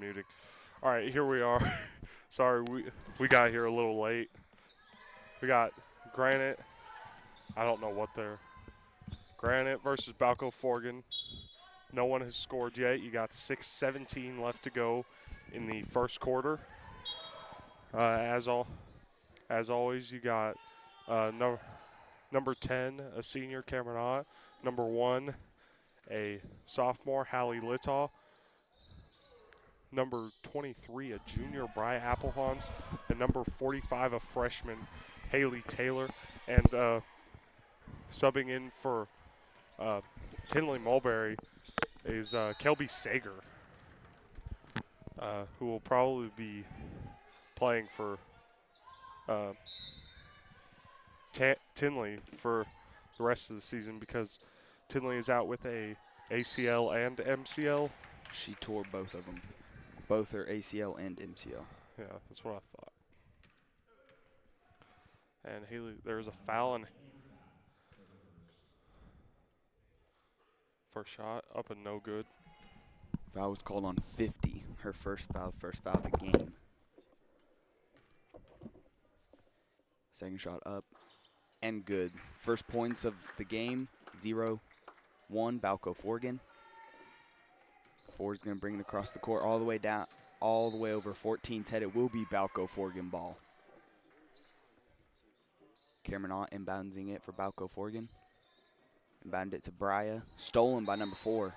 Muting. All right, here we are. Sorry, we got here a little late. We got Granite. I don't know what they're. Granite versus Balko-Forgan. No one has scored yet. You got 6:17 left to go in the first quarter. As always, you got number 10, a senior, Cameron Ott. Number 1, a sophomore, Hallie Littaw. Number 23, a junior, Bri Applehans. And number 45, a freshman, Haley Taylor. And subbing in for Tinley Mulberry is Kelby Sager, who will probably be playing for Tinley for the rest of the season because Tinley is out with a ACL and MCL. She tore both of them. Both her ACL and MCL. Yeah, that's what I thought. And Haley, there's a foul and first shot up and no good. Foul was called on 50. Her first foul of the game. Second shot up and good. First points of the game, 0-1, Balko-Forgan. Ford's going to bring it across the court all the way down, all the way over 14's head. It will be Balko-Forgan ball. Cameron Ott inbounding it for Balko-Forgan. Inbounded it to Bria. Stolen by number 4.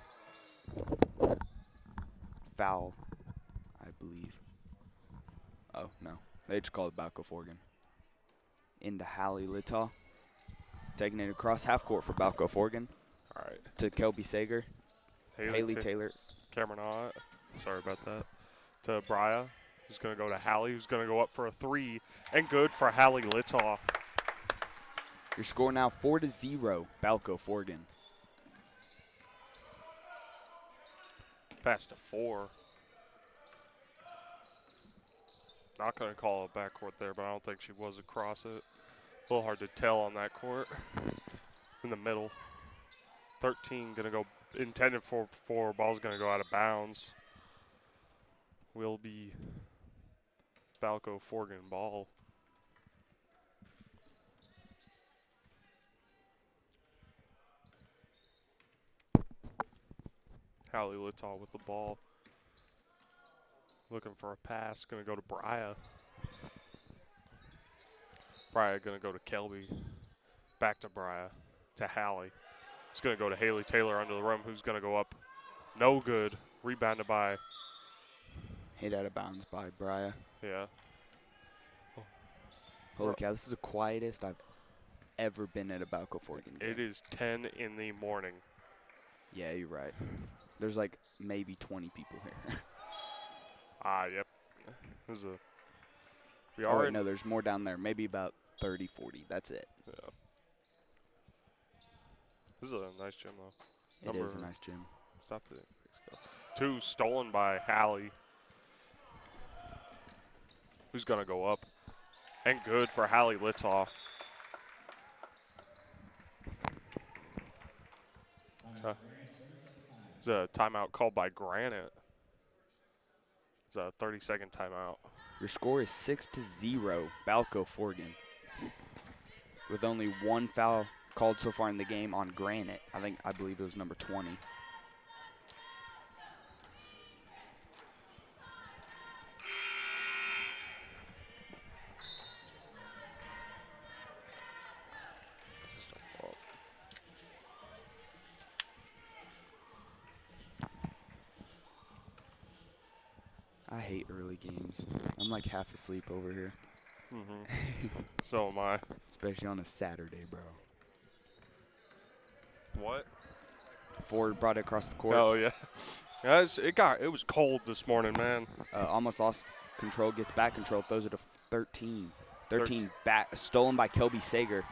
Foul, I believe. Oh, no. They just called it Balko-Forgan. Into Hallie Littaw. Taking it across half court for Balko-Forgan. All right. To Kelby Sager. Haley Taylor. Cameron Ott. Sorry about that. To Bria, who's going to go to Hallie, who's going to go up for a 3. And good for Hallie Littaw. Your score now 4-0, Balko-Forgan. Pass to 4. Not going to call a backcourt there, but I don't think she was across it. A little hard to tell on that court. In the middle. 13 going to go intended for 4. Ball's going to go out of bounds. Will be Balko-Forgan ball. Hallie Littaw with the ball. Looking for a pass. Going to go to Bria. Bria going to go to Kelby. Back to Bria. To Hallie. It's going to go to Haley Taylor under the rim, who's going to go up. No good. Rebounded by. Hit out of bounds by Bria. Yeah. Holy cow, this is the quietest I've ever been at a Balko-Forgan game. It is 10 in the morning. Yeah, you're right. There's like maybe 20 people here. Yep. This is a. No, there's more down there. Maybe about 30, 40. That's it. Yeah. This is a nice gym, though. It is a nice gym. Stop it. 2 stolen by Hallie. Who's going to go up? And good for Hallie Littaw. It's a timeout called by Granite. It's a 30-second timeout. Your score is 6-0, Balko-Forgan. With only 1 foul called so far in the game on Granite. I believe it was number 20. I hate early games. I'm like half asleep over here. So am I. Especially on a Saturday, bro. What? Ford brought it across the court. Oh, yeah. It was cold this morning, man. Almost lost control, gets back control, throws it to 13. 13 back, stolen by Kelby Sager.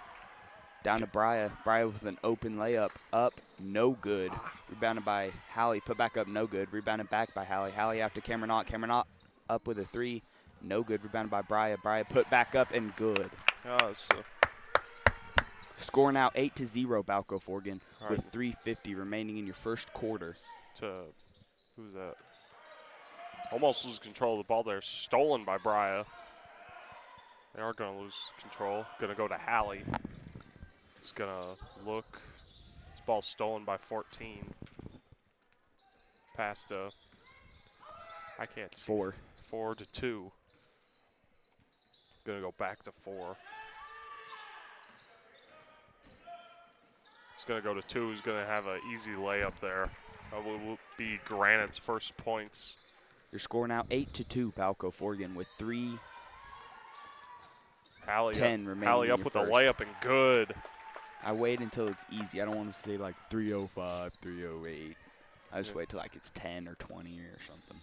Down to Bria. Bria with an open layup. Up, no good. Rebounded by Hallie. Put back up, no good. Rebounded back by Hallie. Hallie after Cameron Ott. Cameron Ott up with a 3. No good. Rebounded by Bria. Bria put back up and good. Score now 8-0, Balko-Forgan, with 3:50 remaining in your first quarter. Who's that? Almost lose control of the ball there. Stolen by Bria. They are going to lose control. Going to go to Hallie. He's going to look. This ball's stolen by 14. Past I can't see. 4. 4 to 2. Going to go back to 4. It's going to go to 2. He's going to have an easy layup there. That will be Granite's first points. Your score now 8-2, Balko-Forgan with 3:10 remaining. Hallie up with a layup and good. I wait until it's easy. I don't want to say like 3:05, 3:08. I just wait till like it's 10 or 20 or something.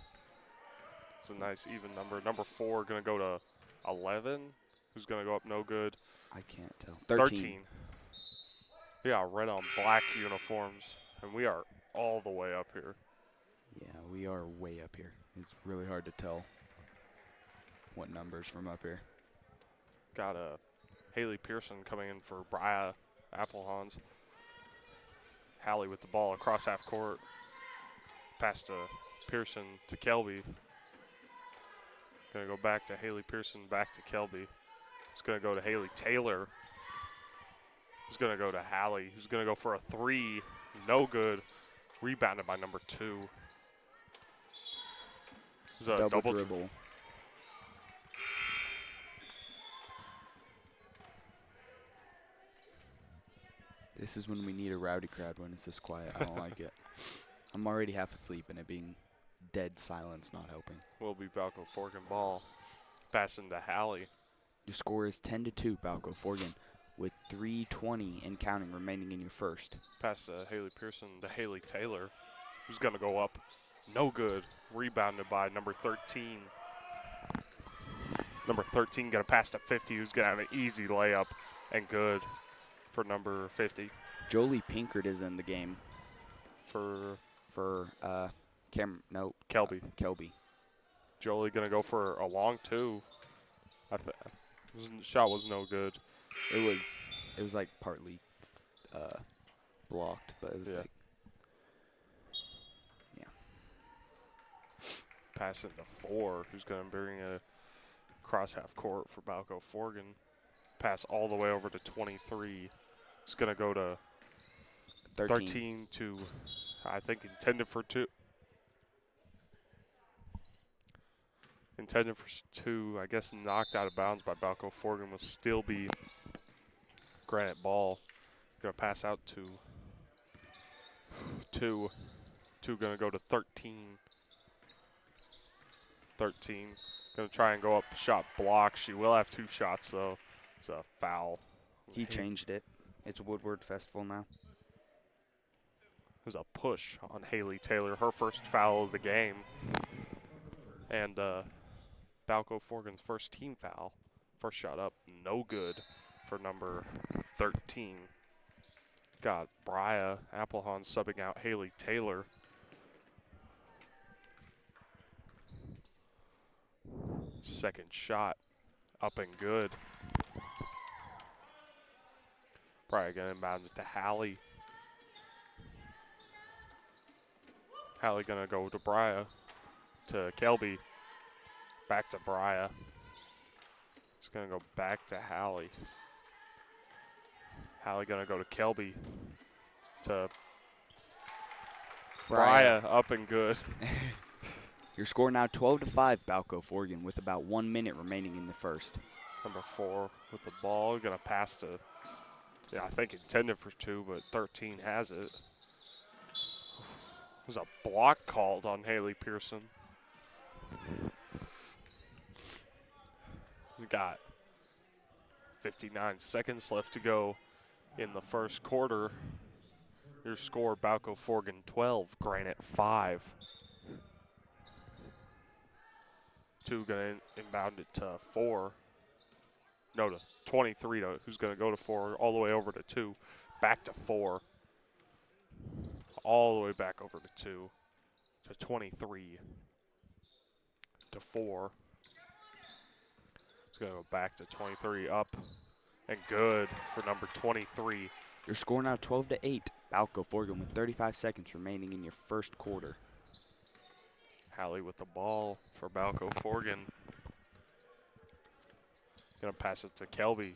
It's a nice even number. Number 4 going to go to 11. Who's going to go up no good? I can't tell. 13. Yeah, red on black uniforms. And we are all the way up here. Yeah, we are way up here. It's really hard to tell what numbers from up here. Got a Haley Pearson coming in for Bria Applehans. Hallie with the ball across half court. Pass to Pearson to Kelby. Going to go back to Haley Pearson, back to Kelby. It's going to go to Haley Taylor. Who's going to go to Hallie. Who's going to go for a 3. No good. Rebounded by number 2. It's a double dribble. This is when we need a rowdy crowd when it's this quiet. I don't like it. I'm already half asleep, and it being dead silence not helping. Will be Balko-Forgan ball. Passing to Hallie. Your score is 10-2, Balko-Forgan, with 3:20 and counting remaining in your first. Pass to Haley Pearson to Haley Taylor, who's going to go up. No good. Rebounded by number 13. Number 13 going to pass to 50, who's going to have an easy layup and good for number 50. Jolie Pinkert is in the game. For Kelby. Kelby. Jolie going to go for a long 2. The shot was no good. It was like partly blocked, but it was like, yeah. Pass it to 4, who's going to bring a cross half court for Balko-Forgan. Pass all the way over to 23. It's going to go to 13 to, I think, intended for 2. Intended for 2, I guess knocked out of bounds by Balko-Forgan, will still be Granite ball. Going to pass out to 2. 2 going to go to 13. 13 going to try and go up, shot block. She will have 2 shots, though. It's a foul. He changed it. It's Woodward Festival now. There's a push on Haley Taylor, her first foul of the game. And Balko-Forgan's first team foul. First shot up, no good for number 13. Got Bria Applehans subbing out Haley Taylor. Second shot, up and good. Bria going to inbound it to Hallie. Hallie going to go to Bria, to Kelby. Back to Bria. He's going to go back to Hallie. Hallie going to go to Kelby. To Bria, up and good. Your score now 12-5, Balko-Forgan, with about 1 minute remaining in the first. Number 4 with the ball. Going to pass to, I think intended for 2, but 13 has it. There's a block called on Haley Pearson. We got 59 seconds left to go in the first quarter. Your score, Balko-Forgan 12, Granite 5. 2 going to inbound it to 4. No, to 23, who's going to go to 4, all the way over to 2. Back to 4. All the way back over to 2. To 23. To 4. It's going to go back to 23, up and good for number 23. Your score now 12-8, Balko-Forgan, with 35 seconds remaining in your first quarter. Hallie with the ball for Balko-Forgan. Gonna pass it to Kelby.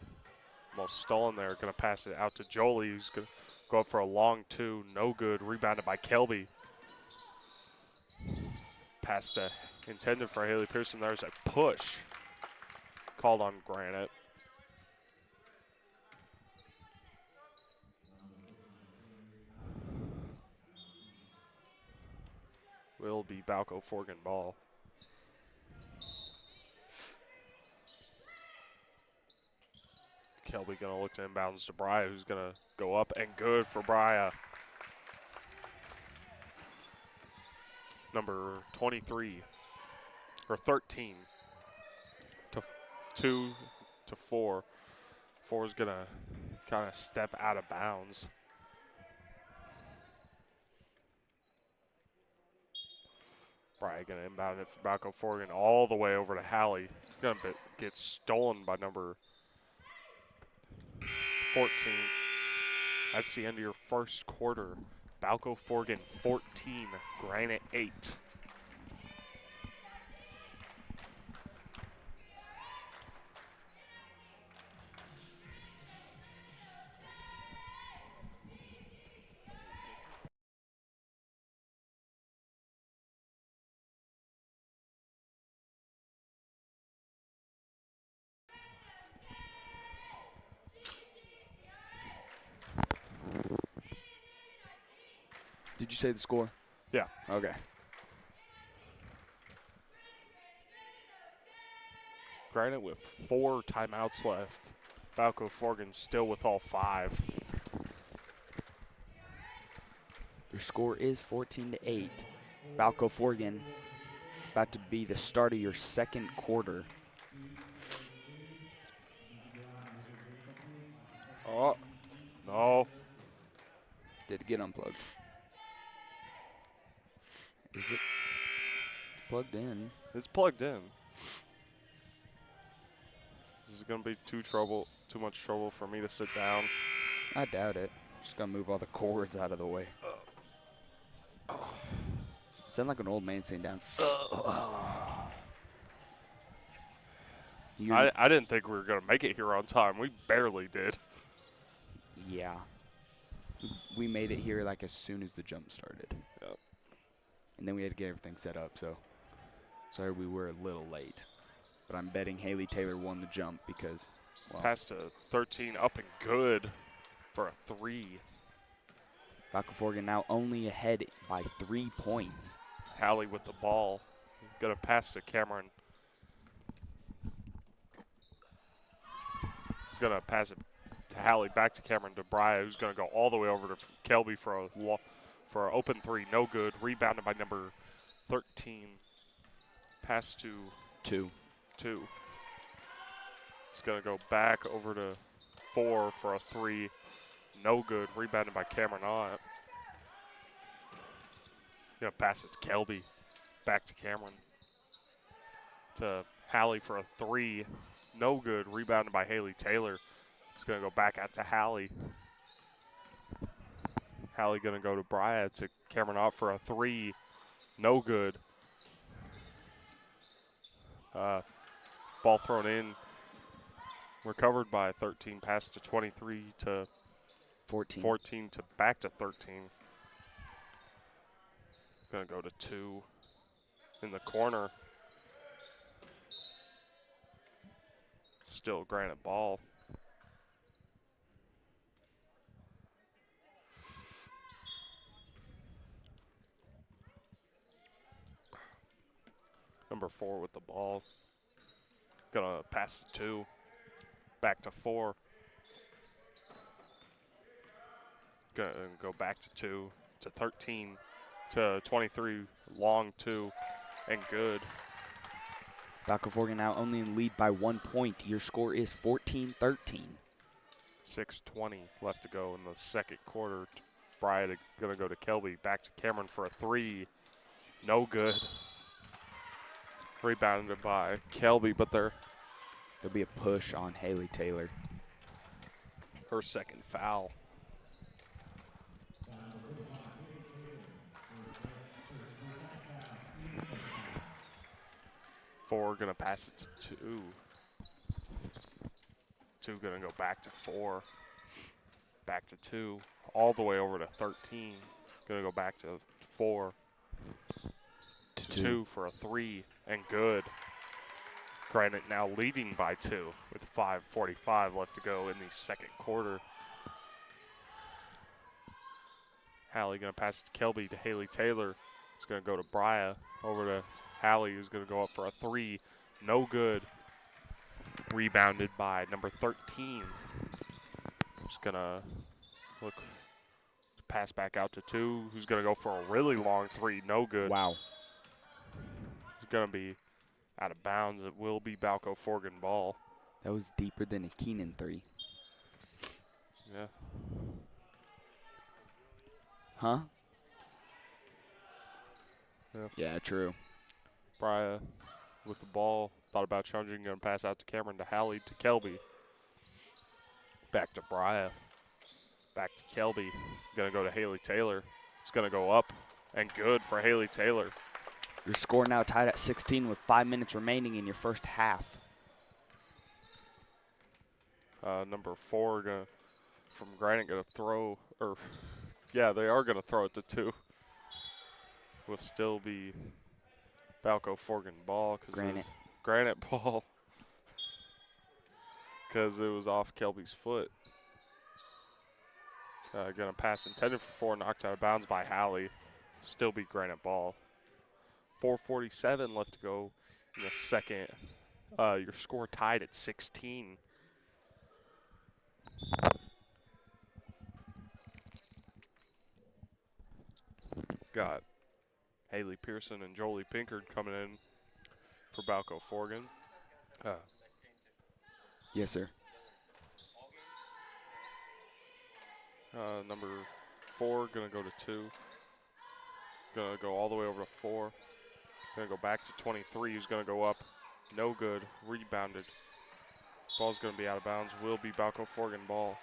Almost stolen there. Gonna pass it out to Jolie, who's gonna go up for a long two. No good. Rebounded by Kelby. Pass to intended for Haley Pearson. There's a push called on Granite. Will be Balko-Forgan ball. Kelby gonna look to inbounds to Bria, who's gonna go up and good for Bria. Number 23 or 13 to 2 to 4. 4 is gonna kind of step out of bounds. Bria gonna inbound it for Balko-Forgan all the way over to Hallie. Gonna get stolen by number 14. That's the end of your first quarter. Balko-Forgan 14, Granite 8. Did you say the score? Yeah. Okay. Granite with 4 timeouts left. Balko-Forgan still with all 5. Your score is 14-8. Balko-Forgan about to be the start of your second quarter. Oh, no. Did it get unplugged? Is it plugged in? It's plugged in. This is going to be too much trouble for me to sit down. I doubt it. Just gonna move all the cords out of the way. Sound like an old man sitting down. I didn't think we were going to make it here on time. We barely did. Yeah. We made it here like as soon as the jump started. Yep. And then we had to get everything set up, so sorry we were a little late. But I'm betting Haley Taylor won the jump because, well, Pass to 13, up and good for a 3. Balko-Forgan now only ahead by 3 points. Hallie with the ball. Gonna pass to Cameron. He's gonna pass it to Hallie, back to Cameron to Bria, who's gonna go all the way over to Kelby for an open 3, no good. Rebounded by number 13. Pass to 2. He's gonna go back over to 4 for a 3, no good. Rebounded by Cameron Ott. Gonna pass it to Kelby, back to Cameron. To Hallie for a 3, no good. Rebounded by Haley Taylor. He's gonna go back out to Hallie. Hallie gonna go to Bria to Cameron Ott for a 3, no good. Ball thrown in, recovered by 13, pass to 23 to 14 to back to 13. Gonna go to 2 in the corner. Still Granite ball. Number 4 with the ball. Gonna pass to 2. Back to 4. Gonna go back to 2 to 13 to 23. Long 2 and good. Balko-Forgan now only in lead by 1 point. Your score is 14-13. 6:20 left to go in the second quarter. Bria gonna go to Kelby. Back to Cameron for a 3. No good. Rebounded by Kelby, but there'll be a push on Haley Taylor. Her second foul. 4 going to pass it to 2. 2 going to go back to 4. Back to 2. All the way over to 13. Going to go back to 4. To 2 for a 3. And good. Granite now leading by 2 with 5:45 left to go in the second quarter. Hallie going to pass it to Kelby to Haley Taylor. It's going to go to Bria over to Hallie, who's going to go up for a 3. No good. Rebounded by number 13. Just going to look to pass back out to 2, who's going to go for a really long 3. No good. Wow. It's going to be out of bounds. It will be Balko-Forgan ball. That was deeper than a Keenan 3. Yeah. Huh? Yeah. Yeah, true. Bria with the ball. Thought about challenging. Going to pass out to Cameron to Hallie to Kelby. Back to Bria. Back to Kelby. Going to go to Haley Taylor. It's going to go up and good for Haley Taylor. Your score now tied at 16 with 5 minutes remaining in your first half. Number 4 from Granite going to throw, or yeah, they are going to throw it to 2. Will still be Balko-Forgan ball because Granite ball because it was off Kelby's foot. Going to pass intended for 4, knocked out of bounds by Hallie. Still be Granite ball. 4:47 left to go in the second. Your score tied at 16. Got Haley Pearson and Jolie Pinkard coming in for Balko-Forgan. Yes, sir. Number 4 going to go to 2. Going to go all the way over to 4. Going to go back to 23. Who's going to go up? No good. Rebounded. Ball's going to be out of bounds. Will be Balko-Forgan ball.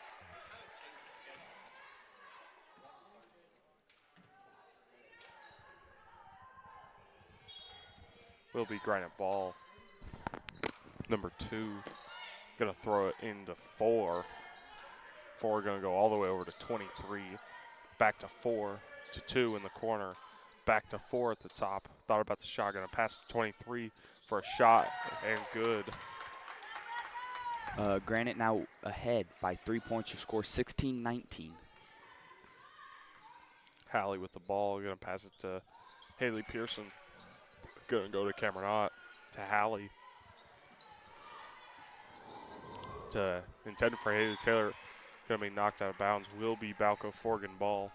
Will be Granite ball. Number 2 going to throw it into 4. 4 going to go all the way over to 23. Back to 4 to 2 in the corner. Back to 4 at the top. Thought about the shot. Going to pass to 23 for a shot and good. Granite now ahead by 3 points. Your score 16-19. Hallie with the ball. Going to pass it to Haley Pearson. Going to go to Cameron Ott. To Hallie. To intended for Haley Taylor. Going to be knocked out of bounds. Will be Balko-Forgan ball.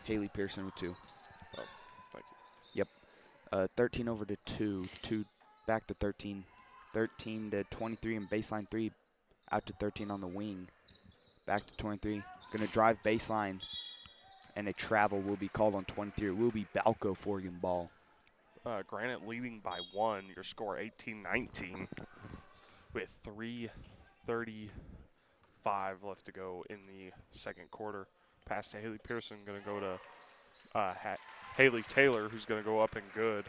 Haley Pearson with 2. Oh, thank you. Yep. 13 over to 2. 2 back to 13. 13 to 23 and baseline 3. Out to 13 on the wing. Back to 23. Going to drive baseline. And a travel will be called on 23. It will be Balko-Forgan ball. Granite leading by 1. Your score 18-19 with 3:35 left to go in the second quarter. Pass to Haley Pearson. Going to go to Haley Taylor, who's going to go up and good.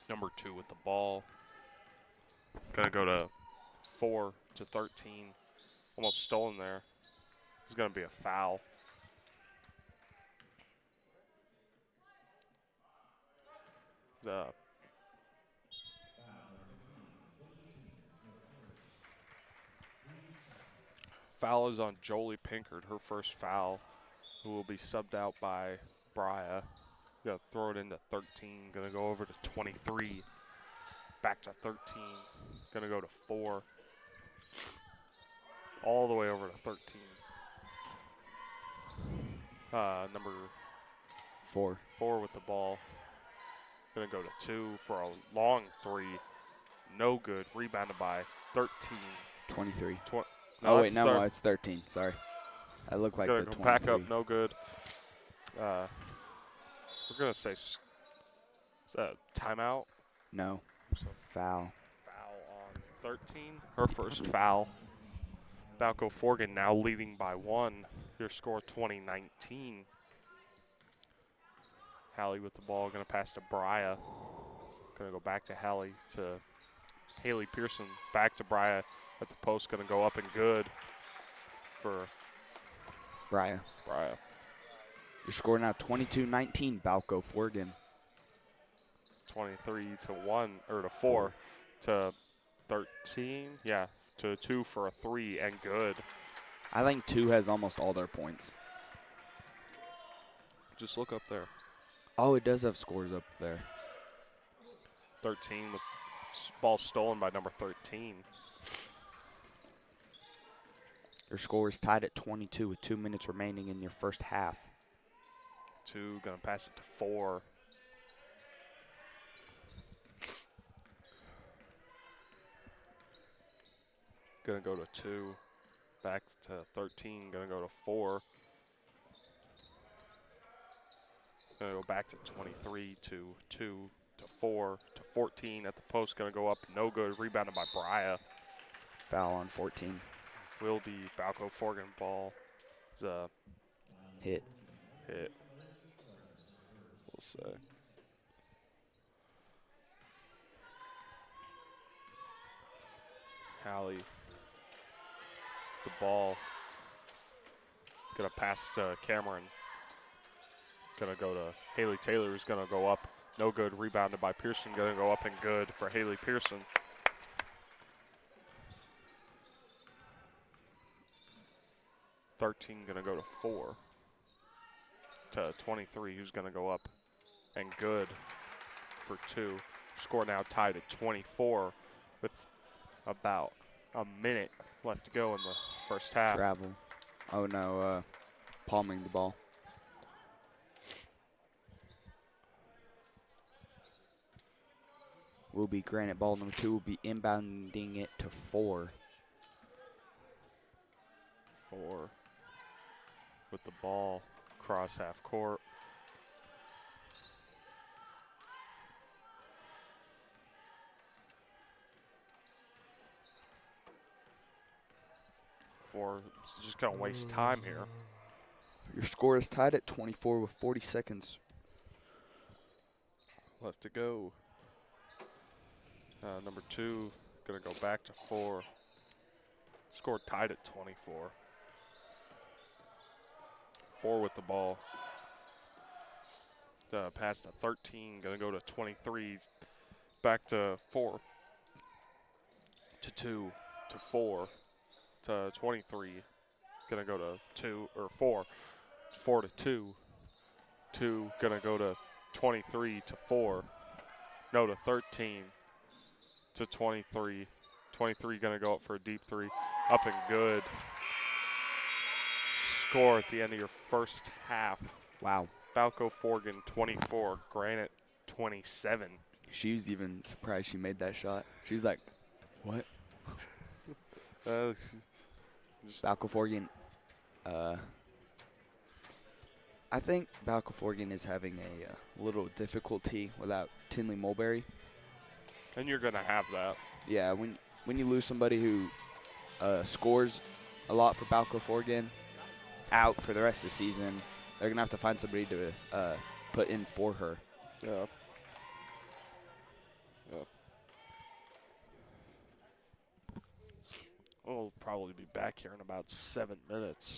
Number 2 with the ball. Going to go to 4 to 13. Almost stolen there. It's going to be a foul. Foul is on Jolie Pinkard, her first foul, who will be subbed out by Bria. Going to throw it into 13. Going to go over to 23. Back to 13. Going to go to 4. All the way over to 13. Number 4. 4 with the ball. Going to go to 2 for a long 3. No good. Rebounded by 13. 23. No, oh, wait, no, it's 13. Sorry. I look like the 23. Back up, no good. We're going to say Is that a timeout? No. So Foul. foul on 13. Her first foul. Balko-Forgan now leading by 1. Your score 20-19. Hallie with the ball, going to pass to Bria. Going to go back to Hallie to Haley Pearson. Back to Bria at the post, going to go up and good for Bria. Bria. Your score now 22-19, Balko-Forgan. 23-1 or to 4 to 13. Yeah, to 2 for a 3 and good. I think 2 has almost all their points. Just look up there. Oh, it does have scores up there. 13 with ball stolen by number 13. Your score is tied at 22 with 2 minutes remaining in your first half. 2 gonna pass it to 4. Gonna go to 2. Back to 13. Gonna go to 4. Gonna go back to 23 to 2 to 4 to 14 at the post. Gonna go up. No good. Rebounded by Bria. Foul on 14. Will be Balko-Forgan ball. It's a Hit. hit. We'll say. Hallie. The ball. Gonna pass to Cameron. Gonna go to Haley Taylor, who's gonna go up. No good. Rebounded by Pearson. Gonna go up and good for Haley Pearson. $13 gonna go to 4 to 23, who's gonna go up and good for 2. Score now tied at 24 with about a minute left to go in the first half. Travel. Oh no, palming the ball. Will be Granite ball number 2 will be inbounding it to 4. 4 with the ball cross half court. Just gonna waste time here. Your score is tied at 24 with 40 seconds. Left to go. Number 2 gonna go back to 4. Score tied at 24. 4 with the ball. Pass to 13, gonna go to 23. Back to 4 to 2 to 4 to 23. Gonna go to 2 or 4. 4 to 2. 2 gonna go to 23 to 4. No, to 13 to 23. 23 gonna go up for a deep 3. Up and good. Score at the end of your first half. Wow. Balko-Forgan 24, Granite 27. She was even surprised she made that shot. She was like, what? Balko-Forgan. I think Balko-Forgan is having a little difficulty without Tinley Mulberry. And you're going to have that. Yeah, when you lose somebody who scores a lot for Balko-Forgan out for the rest of the season, they're going to have to find somebody to put in for her. Yeah. We'll probably be back here in about 7 minutes.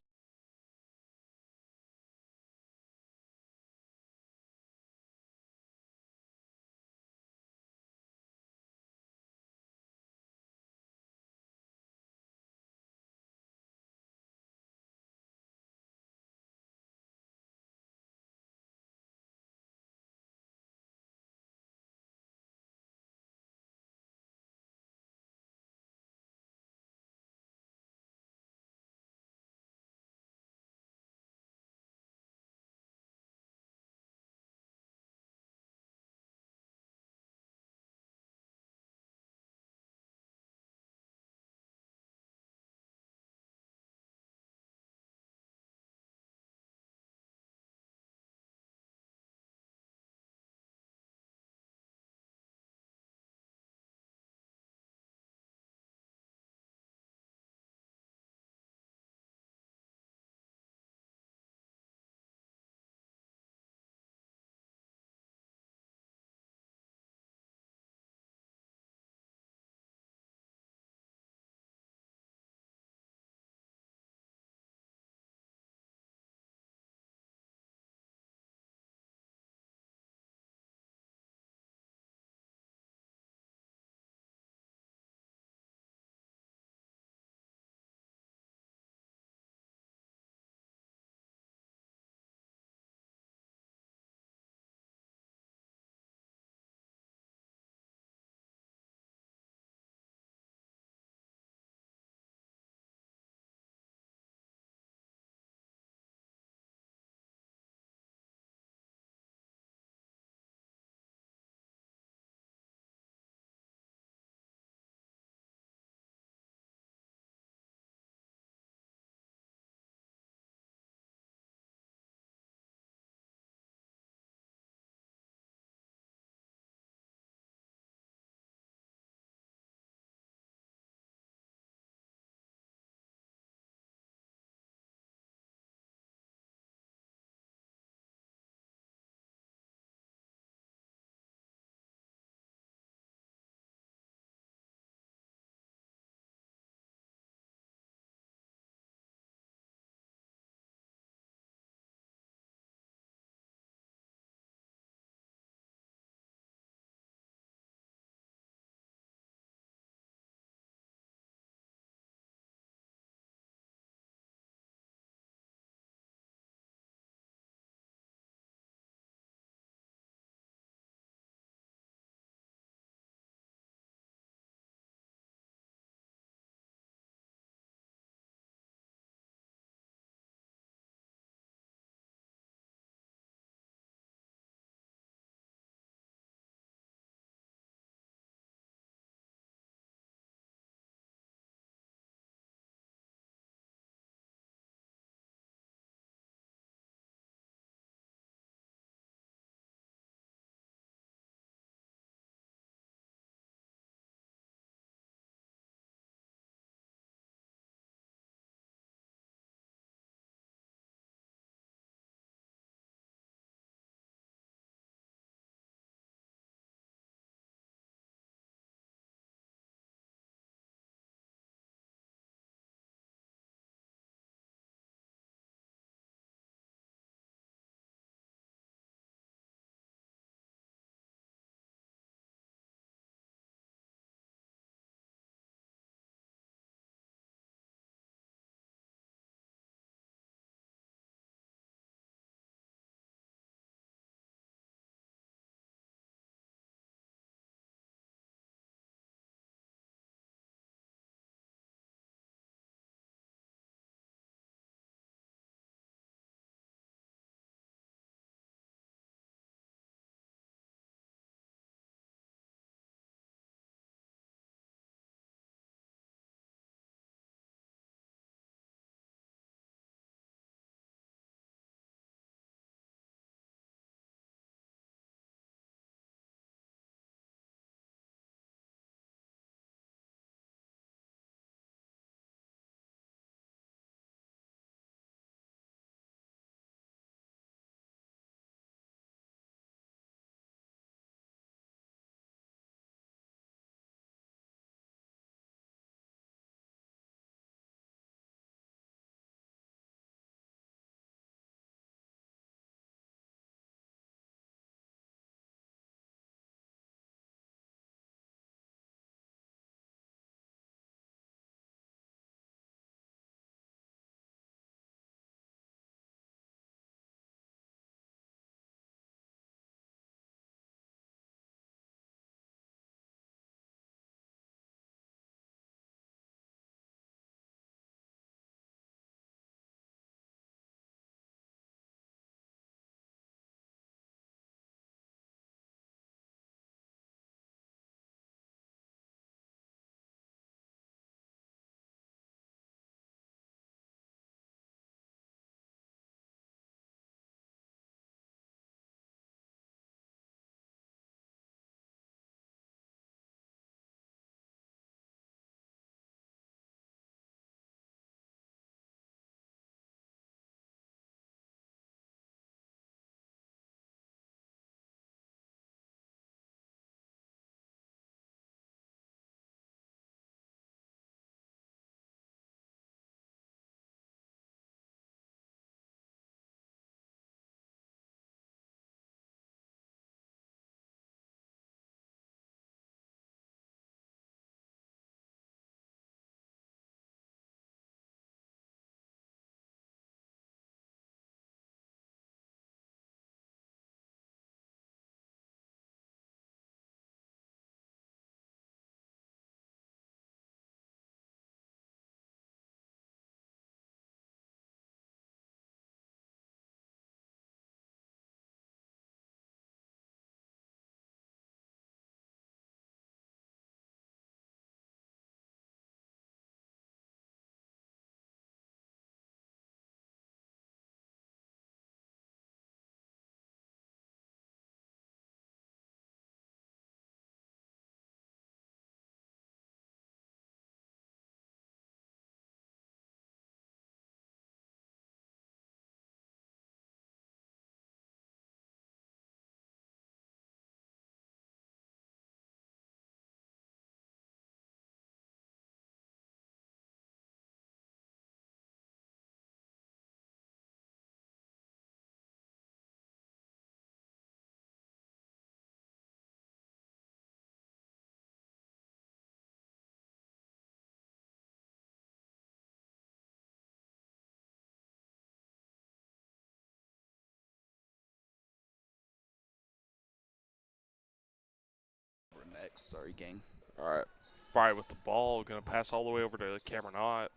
Sorry, gang. All right. Bry with the ball. Going to pass all the way over to Cameron Ott,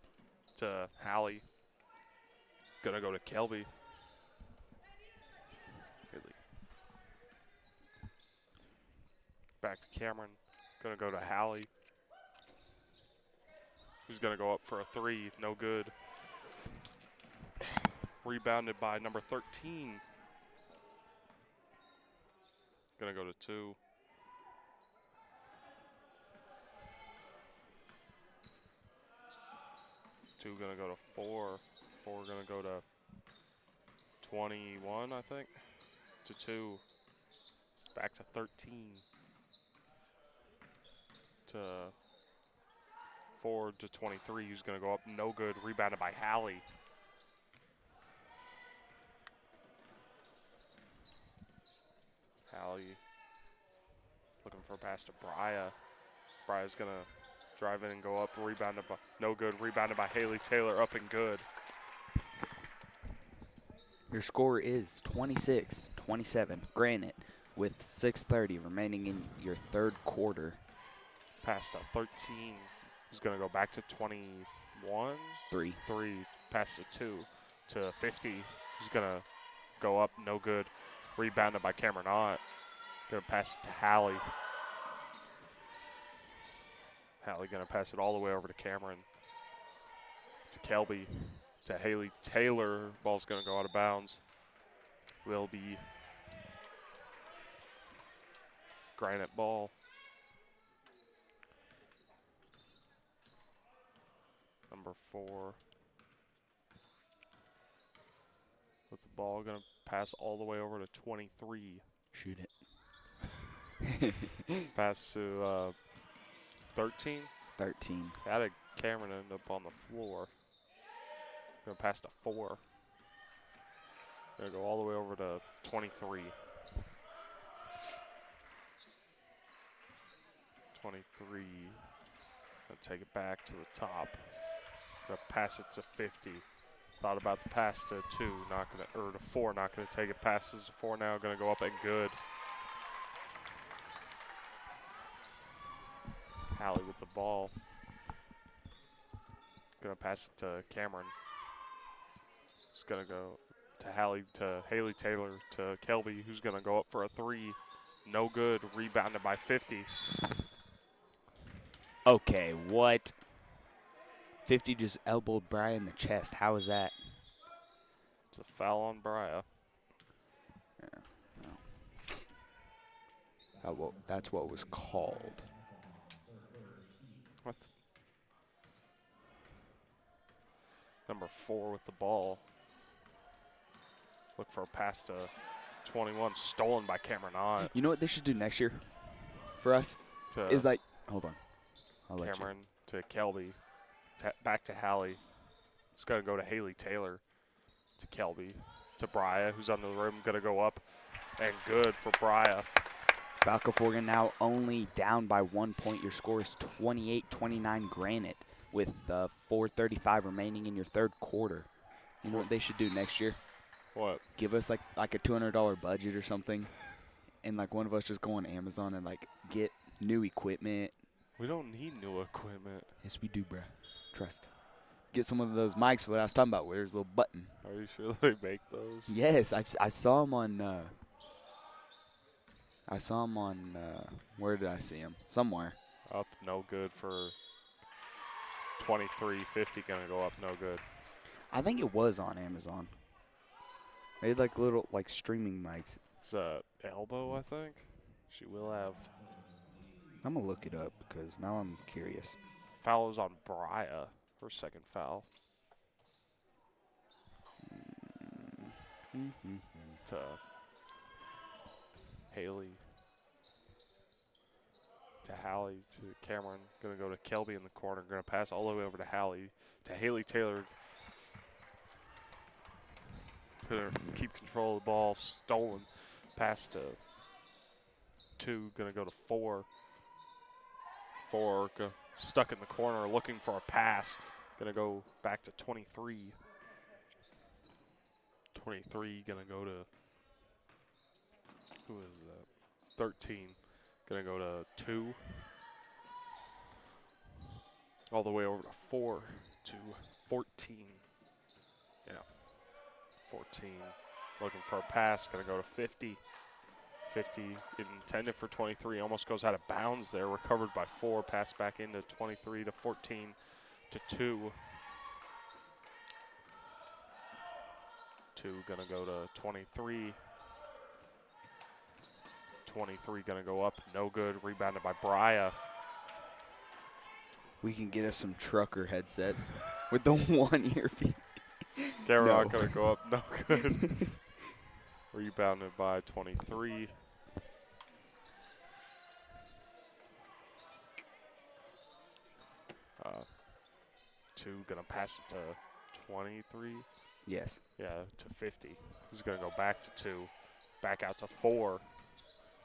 to Hallie. Going to go to Kelby. Back to Cameron. Going to go to Hallie. Who's going to go up for a three. No good. Rebounded by number 13. Going to go to 2. Two going to go to 4. 4 going to go to 21, I think. To 2. Back to 13. To 4 to 23. Who's going to go up? No good. Rebounded by Hallie. Hallie looking for a pass to Bria. Bria's going to drive in and go up. Rebounded by, no good. Rebounded by Haley Taylor. Up and good. Your score is 26-27. Granite with 6:30 remaining in your third quarter. Pass to 13. Who's going to go back to 21? 3. 3. Pass to 2. To 50. Who's going to go up? No good. Rebounded by Cameron Ott. Going to pass it to Hallie. Hallie going to pass it all the way over to Cameron. To Kelby. To Haley Taylor. Ball's going to go out of bounds. Will be Granite ball. Number 4. With the ball, going to pass all the way over to 23. Shoot it. Pass to 13. 13. Had a Cameron end up on the floor. Going to pass to 4. Going to go all the way over to 23. 23. Going to take it back to the top. Going to pass it to 50. Thought about the pass to 2, not going to, or to 4, not going to take it. Passes to 4 now, going to go up and good. Hallie with the ball. Going to pass it to Cameron. It's going to go to Haley Taylor, to Kelby, who's going to go up for a 3. No good. Rebounded by 50. Okay, what? 50 just elbowed Bria in the chest. How is that? It's a foul on Bria. Yeah, no. That's what was called. What? Number 4 with the ball. Look for a pass to 21, stolen by Cameron Ott. You know what they should do next year for us? Is like, hold on. I'll let you. Cameron to Kelby. Back to Hallie. It's going to go to Haley Taylor. To Kelby. To Bria, who's under the rim. Going to go up. And good for Bria. Balko-Forgan now only down by 1 point. Your score is 28-29 Granite with 4:35 remaining in your third quarter. You know what they should do next year? What? Give us like a $200 budget or something, and like one of us just go on Amazon and like get new equipment. We don't need new equipment. Yes, we do, bruh. Trust. Get some of those mics. What I was talking about, where there's a little button. Are you sure they make those? Yes, I saw them on. Where did I see them? Somewhere. Up, no good for 23.50. Gonna go up, no good. I think it was on Amazon. They had like little like streaming mics. It's elbow, I think. She will have. I'm gonna look it up because now I'm curious. Foul is on Bria. Her second foul. To Haley. To Hallie. To Cameron. Going to go to Kelby in the corner. Going to pass all the way over to Hallie. To Haley Taylor. Going to keep control of the ball. Stolen. Pass to 2. Going to go to 4. 4 stuck in the corner looking for a pass. Going to go back to 23. 23 going to go to, who is that? 13. Gonna go to 2. All the way over to 4 to 14. Yeah, 14. Looking for a pass. Gonna go to 50. 50 intended for 23. Almost goes out of bounds there. Recovered by 4. Pass back into 23 to 14 to 2. 2 gonna go to 23. 23 gonna go up. No good. Rebounded by Bria. We can get us some trucker headsets with the one earpiece. Garrock gonna go up. No good. Rebounded by 23. Two gonna pass it to 23. Yes. Yeah, to 50. He's gonna go back to 2. Back out to 4.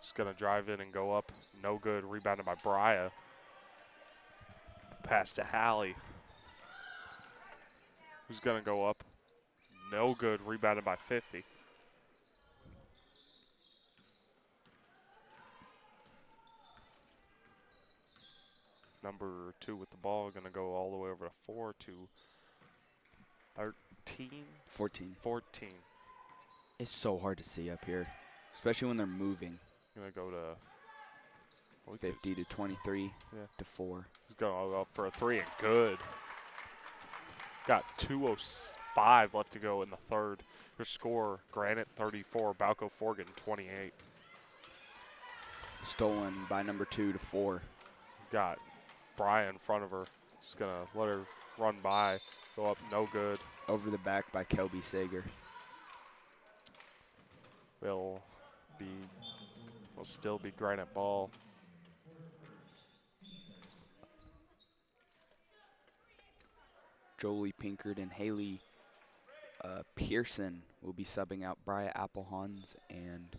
He's gonna drive in and go up. No good. Rebounded by Bria. Pass to Hallie. Who's gonna go up? No good. Rebounded by 50. Number 2 with the ball, gonna go all the way over to 4 to 13. 14. 14. It's so hard to see up here, especially when they're moving. Gonna go to 50 to 23 to 4. He's going to go up for a 3 and good. Got 2:05 left to go in the third. Your score, Granite 34, Balko-Forgan 28. Stolen by number 2 to 4. Got Bria in front of her. Just going to let her run by. Go up, no good. Over the back by Kelby Sager. Will still be Granite ball. Jolie Pinkard and Haley Pearson will be subbing out Bria Applehans and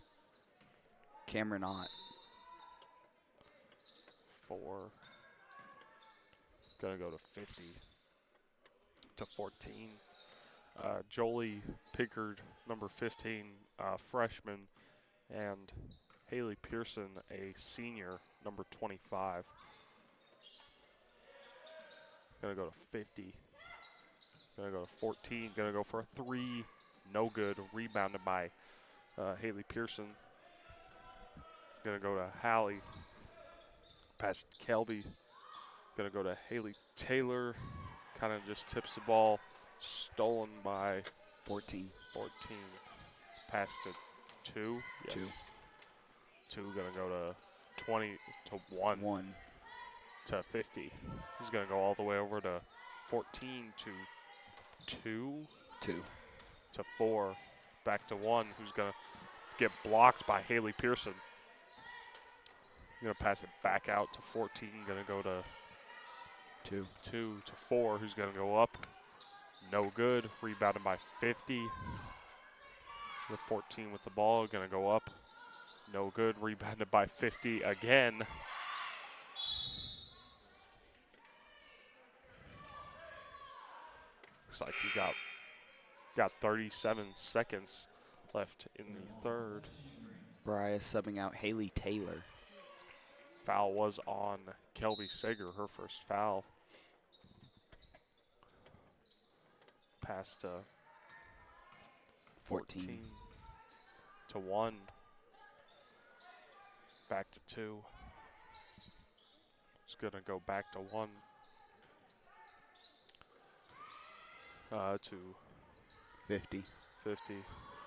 Cameron Ott. 4. Gonna go to 50 to 14. Jolie Pickard, number 15, freshman, and Haley Pearson, a senior, number 25. Gonna go to 50. Gonna go to 14. Gonna go for a 3. No good. Rebounded by Haley Pearson. Gonna go to Hallie. Past Kelby. Gonna go to Haley Taylor. Kind of just tips the ball. Stolen by 14. 14. Pass to 2. Yes. 2 gonna go to 20 to 1. 1 to 50. He's gonna go all the way over to 14 to 2. 2 to 4. Back to 1. Who's gonna get blocked by Haley Pearson. Gonna pass it back out to 14. Gonna go to 2 to 4. Who's gonna go up? No good. Rebounded by 50. The 14 with the ball. Gonna go up. No good. Rebounded by 50 again. Looks like we got 37 seconds left in the third. Bria subbing out Haley Taylor. Foul was on Kelby Sager, her first foul. Pass to 14 to 1. Back to 2. It's gonna go back to 1. To 50. 50.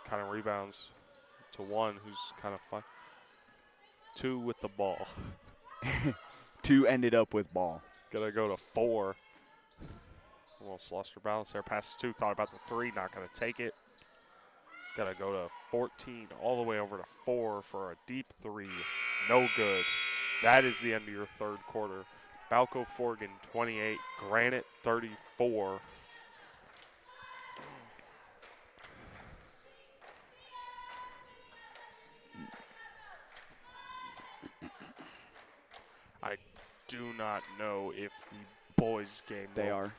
Kind of rebounds to 1, who's kind of fun. 2 with the ball. 2 ended up with ball. Gonna go to 4. Almost lost her balance there. Pass to 2. Thought about the 3. Not gonna take it. Gotta go to 14. All the way over to 4 for a deep 3. No good. That is the end of your third quarter. Balko-Forgan 28. Granite 34. I do not know if the boys' game. They are.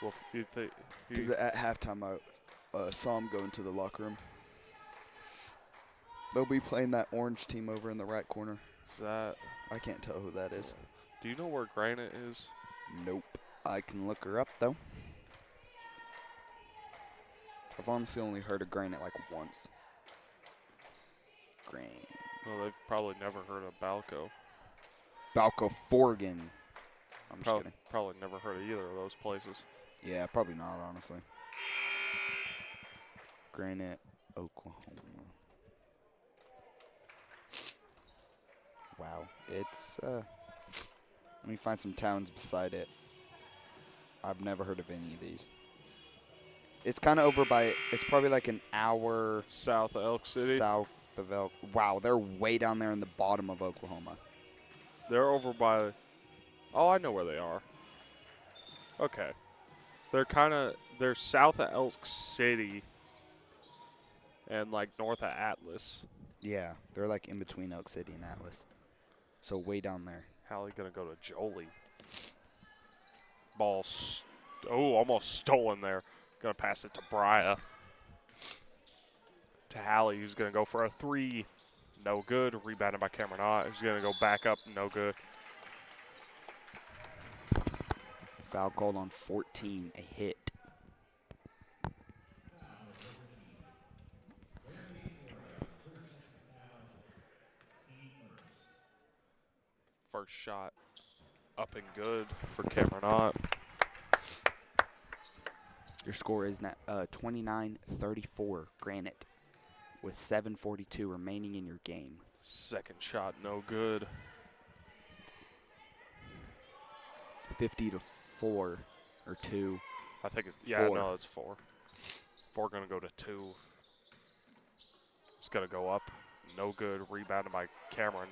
Well, Because at halftime, I saw them go into the locker room. They'll be playing that orange team over in the right corner. Is that? I can't tell who that is. Do you know where Granite is? Nope. I can look her up, though. I've honestly only heard of Granite like once. Granite. Well, they've probably never heard of Balko. Balko-Forgan. I'm just kidding. Probably never heard of either of those places. Yeah, probably not, honestly. Granite, Oklahoma. Wow. It's, let me find some towns beside it. I've never heard of any of these. It's kind of over by, it's probably like an hour South of Elk City. south of Elk. Wow, they're way down there in the bottom of Oklahoma. They're over by, oh, I know where they are. Okay. They're south of Elk City and like north of Atlas. Yeah, they're like in between Elk City and Atlas. So way down there. Hallie gonna go to Jolie. Ball, almost stolen there. Gonna pass it to Bria. To Hallie, who's gonna go for a 3. No good. Rebounded by Cameron Ott, who's gonna go back up. No good. Foul called on 14, a hit. First shot up and good for Cameron Ott. Your score is 29-34, Granite, with 7:42 remaining in your game. Second shot, no good. 50-4 or 2. I think it's, yeah, 4. no, it's 4. 4 gonna go to 2. It's gonna go up, no good. Rebounded by Cameron.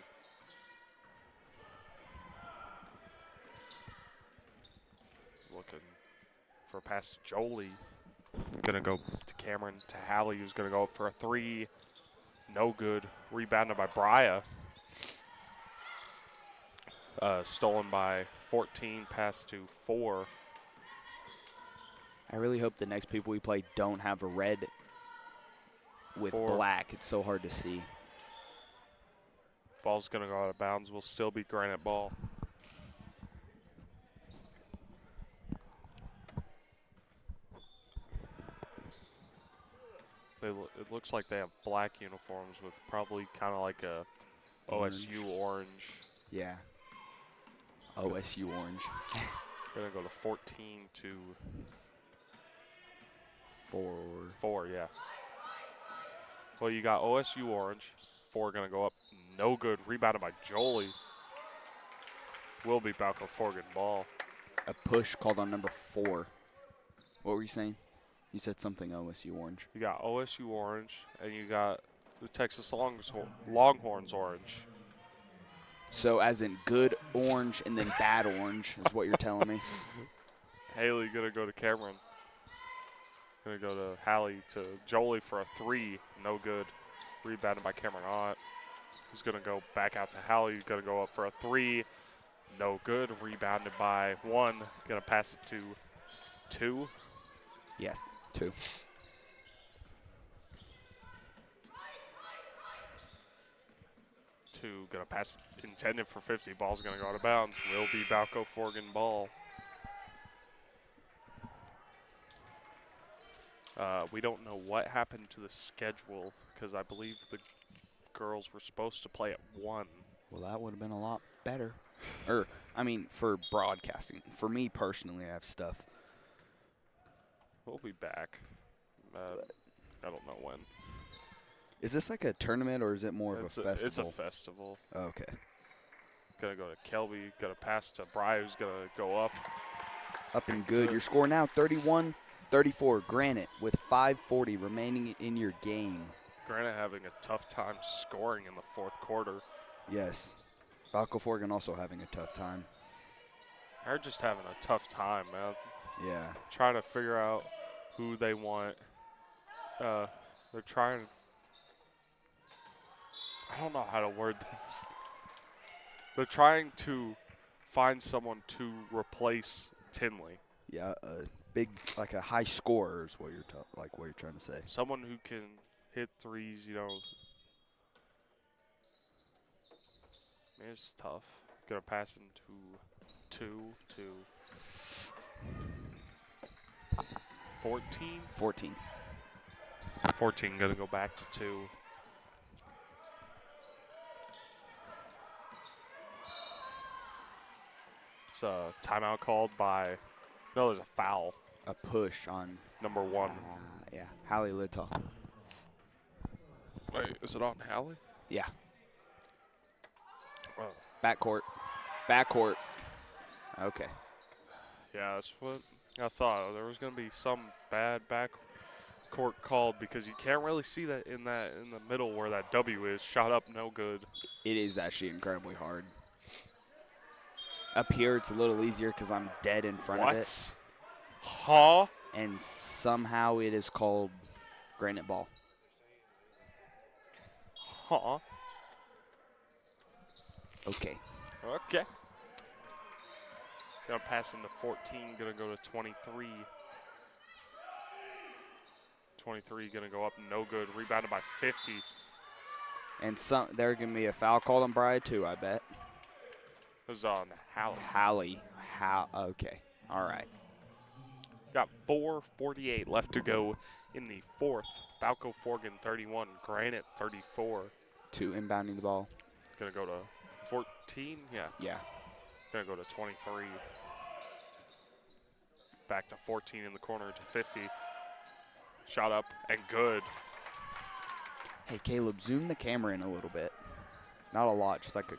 Looking for a pass to Jolie. Gonna go to Cameron, to Hallie, who's gonna go up for a 3. No good. Rebounded by Bria. Stolen by 14, pass to 4. I really hope the next people we play don't have a red with 4. black. It's so hard to see. Ball's gonna go out of bounds. Will still be Granite ball. It looks like they have black uniforms with probably kind of like a OSU orange. Yeah. OSU orange. Gonna go to 14 to 4, yeah. Well, you got OSU orange. 4 gonna go up, no good. Rebounded by Jolie. Will be Balko-Forgan ball. A push called on number 4. What were you saying? You said something OSU orange. You got OSU orange, and you got the Texas Longhorns orange. So as in good orange and then bad orange is what you're telling me? Haley gonna go to Cameron. Gonna go to Hallie to Jolie for a 3, no good. Rebounded by Cameron Ott. Who's gonna go back out to Hallie, who's gonna go up for a 3, no good. Rebounded by 1, gonna pass it to 2. Yes, 2. Gonna pass intended for 50. Ball's gonna go out of bounds. Will be Balko-Forgan ball. We don't know what happened to the schedule because I believe the girls were supposed to play at 1. Well, that would have been a lot better. I mean, for broadcasting. For me personally, I have stuff. We'll be back. I don't know when. Is this like a tournament or is it more of a festival? It's a festival. Oh, okay. Gonna go to Kelby. Gonna pass to Bri, who's gonna go up. Up and good. Your score now 31-34. Granite with 5:40 remaining in your game. Granite having a tough time scoring in the 4th quarter. Yes. Balko-Forgan also having a tough time. They're just having a tough time, man. Yeah. Trying to figure out who they want. They're trying. I don't know how to word this. They're trying to find someone to replace Tinley. Yeah, a big, like a high scorer is what you're trying to say. Someone who can hit threes, you know. It's tough. Gonna pass into 2. 14? 14. 14 gonna go back to 2. It's a timeout called by, no, there's a foul. A push on, Number 1. yeah, Hallie Littall. Wait, is it on Hallie? Yeah. Well, Backcourt. Backcourt. Okay. yeah, that's what I thought. There was gonna be some bad backcourt called because you can't really see that in the middle where that W is. Shot up, no good. It is actually incredibly hard. Up here, it's a little easier because I'm dead in front of it. Huh? And somehow it is called granite ball. Huh? Okay. Okay. Gonna pass into 14, gonna go to 23. 23 gonna go up, no good. Rebounded by 50. And there going to be a foul called on Bry too, I bet. It was on Hallie. Okay. All right. Got 4:48 left to go in the fourth. Balko-Forgan 31, Granite 34. 2 inbounding the ball. Gonna go to 14, yeah. Yeah. Gonna go to 23. Back to 14 in the corner to 50. Shot up and good. Hey, Caleb, zoom the camera in a little bit. Not a lot, just like a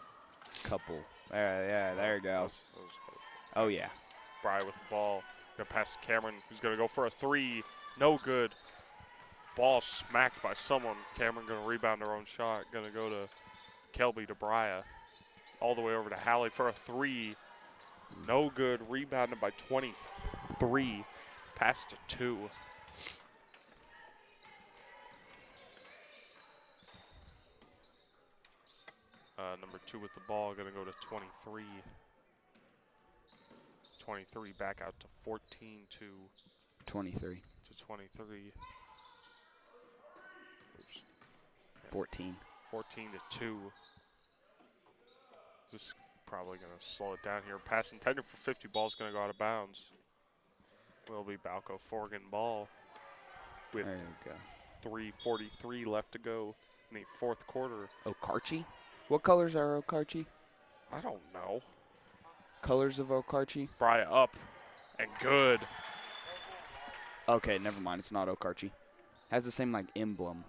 couple. Yeah, there you go. That was Oh, yeah. Bry with the ball. Gonna pass to Cameron, who's gonna go for a 3. No good. Ball smacked by someone. Cameron gonna rebound her own shot. Gonna go to Kelby to Bria. All the way over to Hallie for a 3. No good. Rebounded by 23. Pass to 2. Number 2 with the ball, gonna go to 23. 23 back out to 14 to 23. 23. Oops. 14. 14 to 2. Just probably gonna slow it down here. Pass intended for 50. Ball's gonna go out of bounds. Will be Balko-Forgan ball with There you go. 3:43 left to go in the fourth quarter. Okarchi? What colors are Okarchi? I don't know. Colors of Okarchi? Bria up and good. Okay, never mind. It's not Okarchi. Has the same like emblem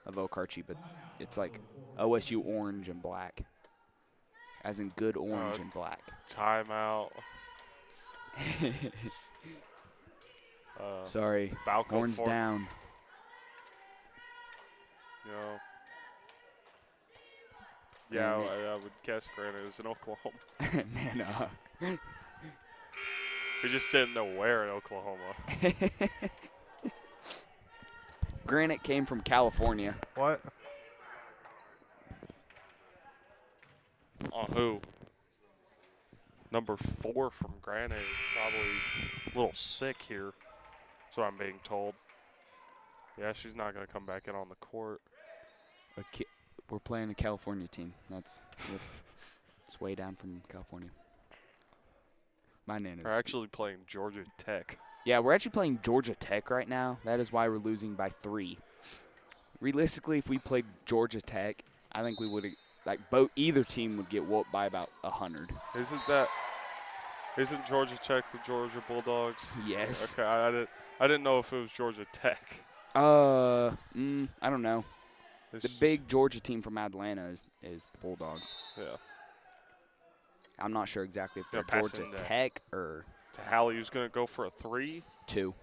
of Okarchi, but it's like OSU orange and black. As in good orange and black. Timeout. Sorry. Balko Horns down. You know. Yeah, I would guess Granite is in Oklahoma. Man, We just didn't know where in Oklahoma. Granite came from California. What? Who? Number 4 from Granite is probably a little sick here. That's what I'm being told. Yeah, she's not going to come back in on the court. We're playing a California team. It's way down from California. My name is. We're actually playing Georgia Tech. Yeah, we're actually playing Georgia Tech right now. That is why we're losing by 3. Realistically, if we played Georgia Tech, I think we would either team would get whooped by about 100. Isn't Georgia Tech the Georgia Bulldogs? Yes. Okay, I didn't know if it was Georgia Tech. I don't know. The big Georgia team from Atlanta is the Bulldogs. Yeah. I'm not sure exactly if they're pass Georgia into Tech or to Hallie, who's going to go for a 3. 2.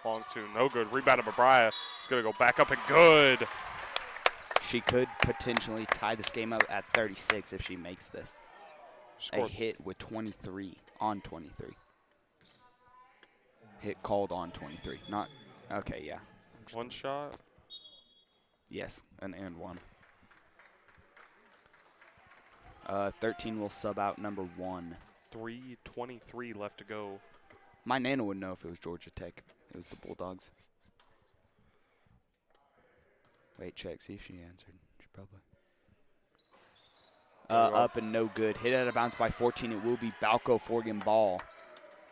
Long 2, no good. Rebounded by Bria. He's going to go back up and good. She could potentially tie this game up at 36 if she makes this. A hit with 23 on 23. Hit called on 23. Not okay. Yeah. One shot. Yes, and 1. 13 will sub out number 1. 3:23 left to go. My Nana would know if it was Georgia Tech. It was the Bulldogs. Wait, check. See if she answered. She probably. Up and no good. Hit out of bounds by 14. It will be Balko-Forgan ball.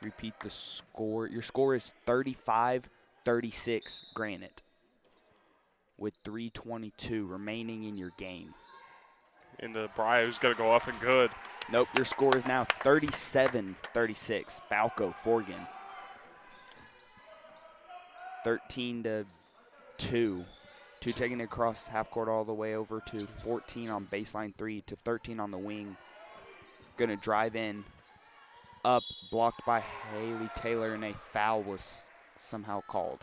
Repeat the score. Your score is 35-36 Granite with 3:22 remaining in your game. Into Bry, who's going to go up and good. Nope, your score is now 37-36 Balko-Forgan. 13-2. Two taking it across half court all the way over to 14 on baseline 3 to 13 on the wing. Gonna drive in, up, blocked by Haley Taylor, and a foul was somehow called.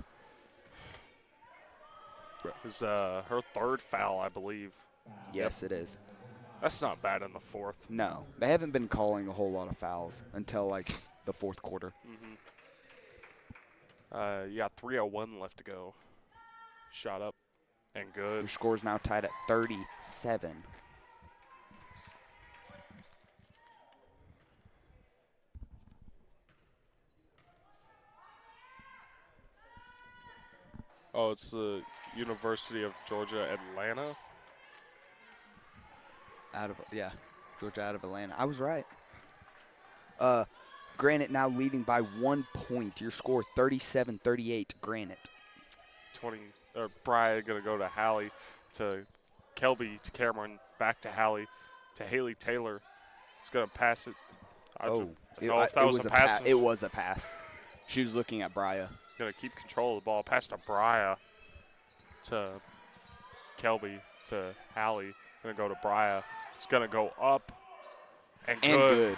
It's her third foul, I believe. Yes, it is. That's not bad in the fourth. No, they haven't been calling a whole lot of fouls until like the fourth quarter. You got 3:01 left to go. Shot up and good. Your score is now tied at 37. Oh, it's the University of Georgia, Atlanta. Georgia out of Atlanta. I was right. Granite now leading by 1 point. Your score 37-38 Granite. Bry gonna go to Hallie, to Kelby, to Cameron, back to Hallie, to Haley Taylor. He's gonna pass it. It was a pass. She was looking at Brya. Gonna keep control of the ball. Pass to Brya, to Kelby, to Hallie. Gonna go to Brya. It's gonna go up and good.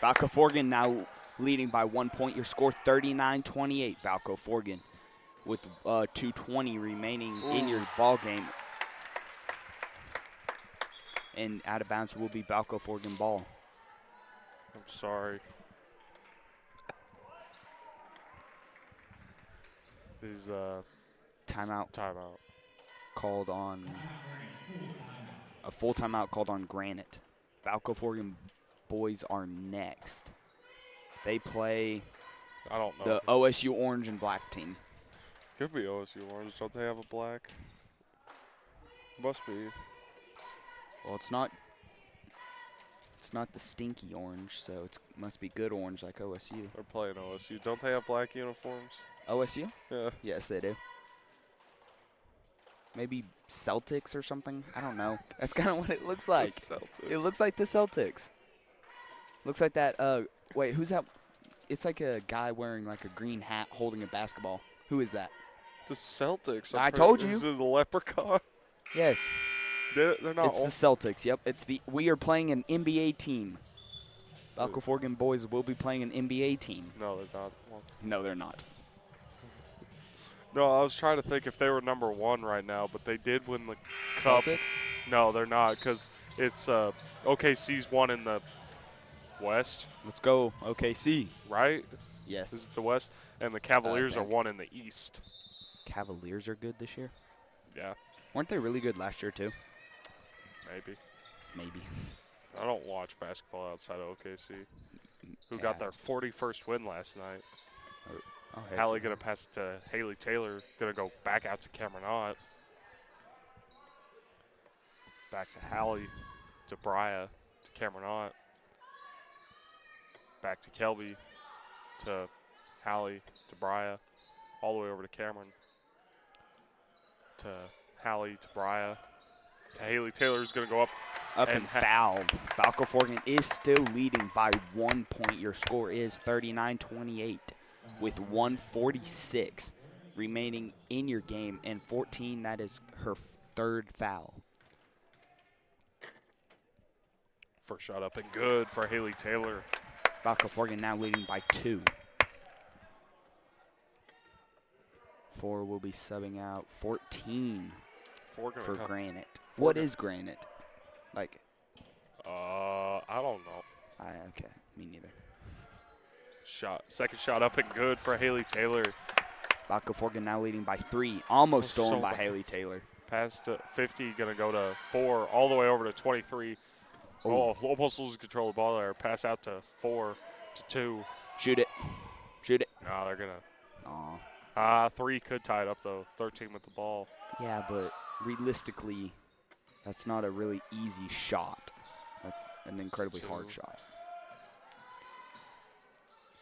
Balko-Forgan now leading by 1 point. Your score 39-28 Balko-Forgan with 2:20 remaining in your ball game. And out of bounds will be Balko-Forgan ball. I'm sorry. Is timeout timeout called on a full timeout called on Granite. Balko-Forgan boys are next. They play I don't know. the OSU orange and black team. Could be OSU orange. Don't they have a black? Must be. Well, it's not the stinky orange, so it must be good orange like OSU. They're playing OSU. Don't they have black uniforms? OSU? Yeah. Yes, they do. Maybe Celtics or something? I don't know. That's kind of what it looks like. It looks like the Celtics. Looks like that. Wait, who's that? It's like a guy wearing like a green hat holding a basketball. Who is that? The Celtics. I told you. Is it the Leprechaun? Yes. They're not. It's the Celtics. Yep. We are playing an NBA team. Balko-Forgan boys will be playing an NBA team. No, they're not. Well, no, they're not. No, I was trying to think if they were number one right now, but they did win the cup. Celtics? No, they're not, because it's OKC's one in the West. Let's go, OKC. Right? Yes. Is it the West? And the Cavaliers are one in the East. Cavaliers are good this year? Yeah. Weren't they really good last year, too? Maybe. I don't watch basketball outside of OKC, who got their 41st win last night. Hallie going to pass it to Haley Taylor. Going to go back out to Cameron Ott. Back to Hallie, to Brya, to Cameron Ott. Back to Kelby, to Hallie, to Brya. All the way over to Cameron. To Hallie, to Brya. To Haley Taylor, who's going to go up. And fouled. Balko-Forgan is still leading by 1 point. Your score is 39-28 with 1:46 remaining in your game. And 14, that is her third foul. First shot up and good for Haley Taylor. Balko-Forgan now leading by 2. 4 will be subbing out. 14 for Granite. What is Granite? Like, I don't know. Okay, me neither. Second shot up and good for Haley Taylor. Balko-Forgan now leading by 3, almost stolen by Haley Taylor. Pass to 50, gonna go to 4, all the way over to 23. Oh, almost losing control of the ball there. Pass out to 4, to 2. Shoot it. No, they're gonna. 3 could tie it up though. 13 with the ball. Yeah, but realistically, That's not a really easy shot. That's an incredibly hard shot.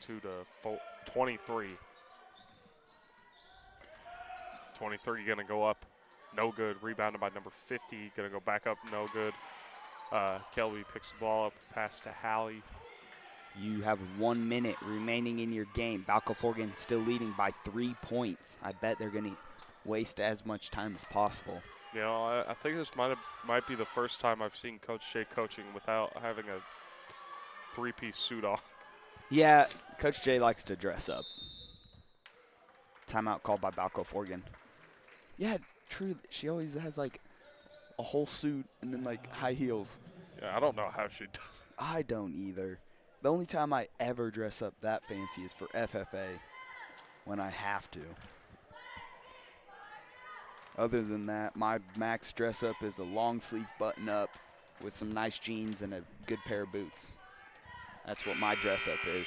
23. 23 going to go up. No good. Rebounded by number 50. Going to go back up. No good. Kelby picks the ball up. Pass to Hallie. You have 1 minute remaining in your game. Balko-Forgan still leading by 3 points. I bet they're going to waste as much time as possible. You know, I think this might be the first time I've seen Coach Jay coaching without having a three-piece suit on. Yeah, Coach Jay likes to dress up. Timeout called by Balko-Forgan. Yeah, true. She always has, like, a whole suit and then, like, high heels. Yeah, I don't know how she does it. I don't either. The only time I ever dress up that fancy is for FFA when I have to. Other than that, my max dress up is a long sleeve button up with some nice jeans and a good pair of boots. That's what my dress up is.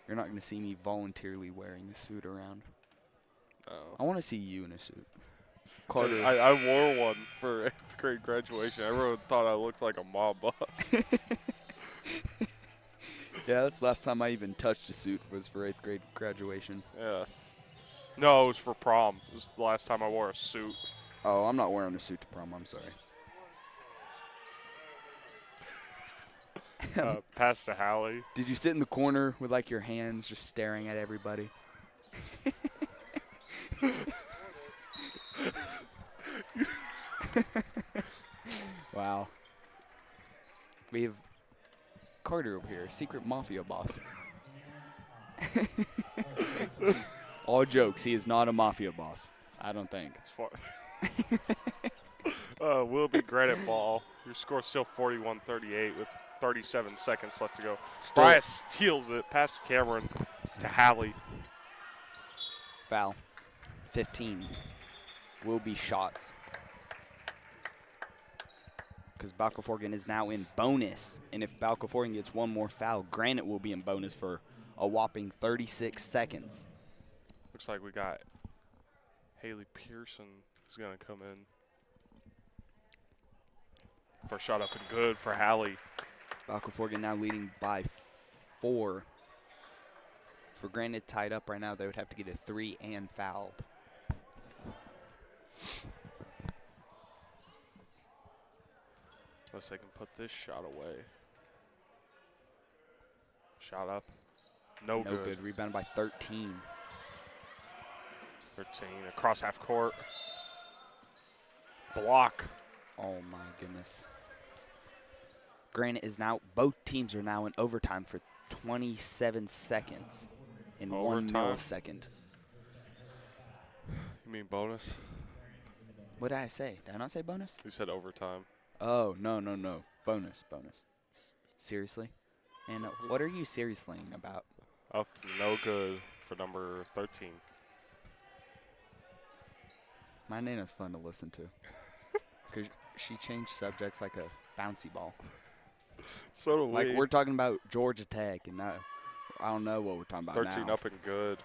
You're not going to see me voluntarily wearing a suit around. Oh. I want to see you in a suit. Carter. I wore one for 8th grade graduation. Everyone thought I looked like a mob boss. Yeah, that's the last time I even touched a suit was for 8th grade graduation. Yeah. No, it was for prom. It was the last time I wore a suit. Oh, I'm not wearing a suit to prom. I'm sorry. Pass to Hallie. Did you sit in the corner with, like, your hands just staring at everybody? Wow. We have Carter over here, secret mafia boss. All jokes, he is not a mafia boss, I don't think. Will be Granite ball. Your score's still 41-38 with 37 seconds left to go. Bryce steals it past Cameron to Hallie. Foul. 15 will be shots. Because Balko-Forgan is now in bonus. And if Balko-Forgan gets one more foul, Granite will be in bonus for a whopping 36 seconds. Looks like we got Haley Pearson who's going to come in. First shot up and good for Hallie. Balko-Forgan now leading by 4. For Granite tied up right now, they would have to get a 3 and fouled. Unless they can put this shot away. Shot up. No good. Rebounded by 13. 13 across half court. Block. Oh my goodness. Granite is now, both teams are now in overtime for 27 seconds in Overtime? 1 millisecond. You mean bonus? What did I say? Did I not say bonus? You said overtime. Oh, no. Bonus. Seriously? And what are you seriously about? Up, no good for number 13. My Nana's fun to listen to. Because she changed subjects like a bouncy ball. So do we. Like, we're talking about Georgia Tech, and I don't know what we're talking about 13 now. up and good.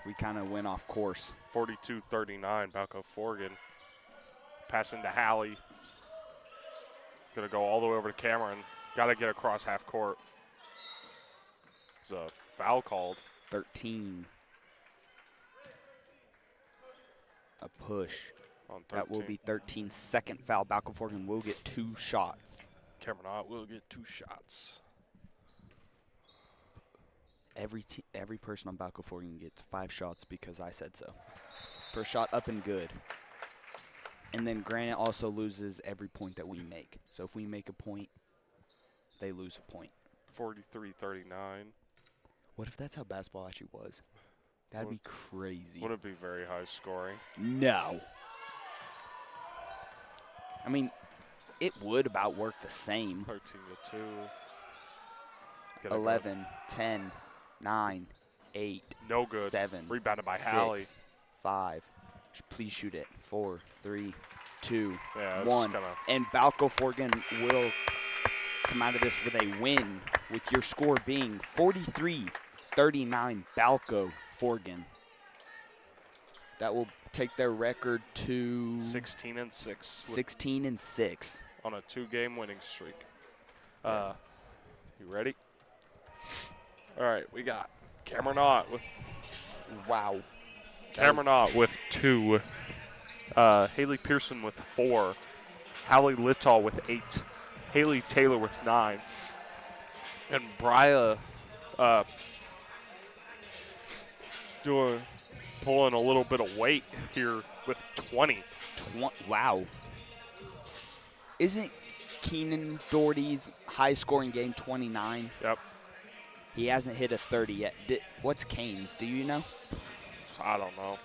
We kind of went off course. 42-39, Balko-Forgan. Passing to Hallie. Going to go all the way over to Cameron. Got to get across half court. There's a foul called. 13. A push. On 13. That will be 13. Second foul. Balko-Forgan will get 2 shots. Cameron Ott will get 2 shots. Every person on Balko-Forgan gets 5 shots because I said so. First shot up and good. And then Granite also loses every point that we make. So if we make a point, they lose a point. 43-39. What if that's how basketball actually was? That'd be crazy. Wouldn't be very high scoring. No. I mean, it would about work the same. 13-2. 11, 10, 9, 8, no good. 7. Rebounded by 6, Hallie. 5. Please shoot it. 4, 3, 2, Yeah, 1. And Balko-Forgan will come out of this with a win, with your score being 43-39 Balko Balko-Forgan. That will take their record to 16-6. 16-6 on a 2-game winning streak. You ready? All right, we got Cameron Ott with wow. Cameron Ott with 2. Haley Pearson with 4. Hallie Littall with 8. Haley Taylor with 9. And Bria pulling a little bit of weight here with 20. Wow. Isn't Keenan Doherty's high-scoring game 29? Yep. He hasn't hit a 30 yet. What's Kane's? Do you know? I don't know.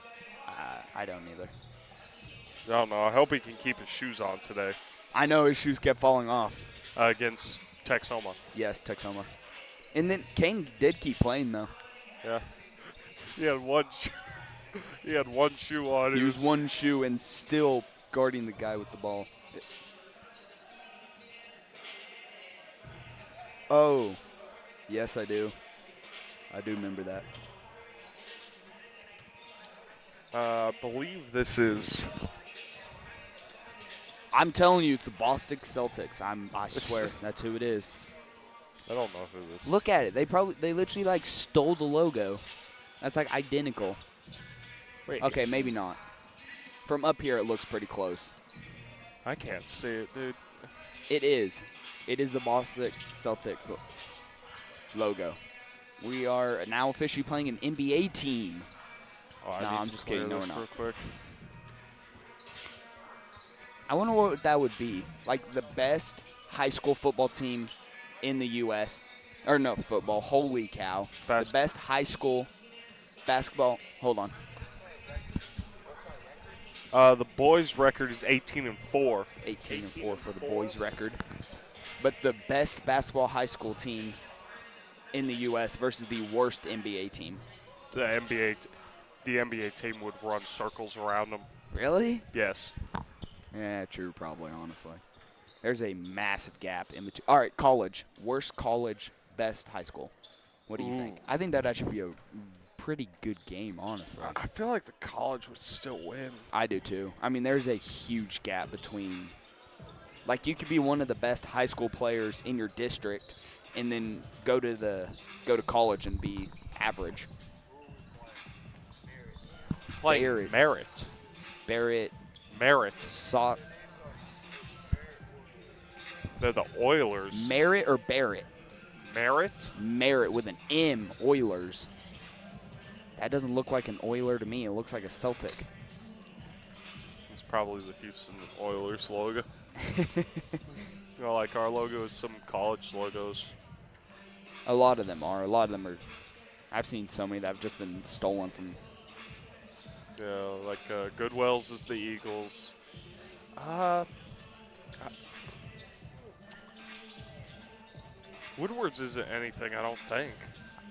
I don't either. I don't know. I hope he can keep his shoes on today I know his shoes kept falling off. Against Texoma. Yes, Texoma. And then Kane did keep playing, though. Yeah. He had one he had one shoe on. He was one shoe and still guarding the guy with the ball. Oh, yes, I do. I do remember that. I believe this is. I'm telling you, it's the Boston Celtics. I swear, that's who it is. I don't know who this is. Look at it. They literally like stole the logo. That's like identical. Wait, Okay, maybe not. From up here, it looks pretty close. I can't see it, dude. It is. It is the Boston Celtics logo. We are now officially playing an NBA team. Oh, No, I'm just kidding. No, we're Real not. quick. I wonder what that would be. Like the best high school football team in the U.S. Or no, football. Holy cow. The best high school basketball. Hold on. The boys' record is 18-4. 18-4 for the boys' record. But the best basketball high school team in the U.S. versus the worst NBA team. The NBA team would run circles around them. Really? Yes. Yeah, true, probably, honestly. There's a massive gap in between. All right, college. Worst college, best high school. What do you think? I think that should be a pretty good game, honestly. I feel like the college would still win. I do, too. I mean, there's a huge gap between. Like, you could be one of the best high school players in your district and then go to college and be average. Like Barrett. They're the Oilers. Merritt or Barrett? Merritt? Merritt with an M. Oilers. That doesn't look like an Oiler to me. It looks like a Celtic. It's probably the Houston Oilers logo. You know, like our logo is some college logos. A lot of them are. A lot of them are. I've seen so many that have just been stolen from. Yeah, like Goodwell's is the Eagles. Woodward's isn't anything, I don't think.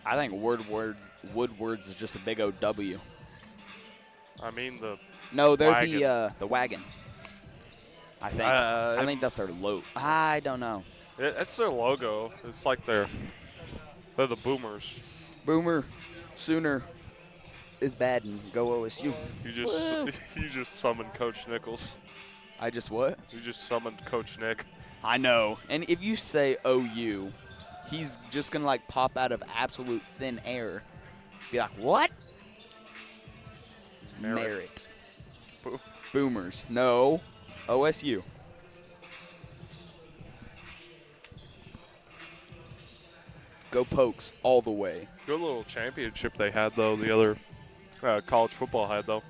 I think Woodward's is just a big OW. I mean the. No, they're wagon. the wagon. I think. I think that's their logo. I don't know. It's their logo. It's like they're the Boomers. Boomer, Sooner is bad and go OSU. You just summoned Coach Nichols. I just what? You just summoned Coach Nick. I know. And if you say OU, he's just going to like pop out of absolute thin air. Be like, what? Merritt. Boomers. No. OSU. Go Pokes all the way. Good little championship they had, though, the other college football had, though.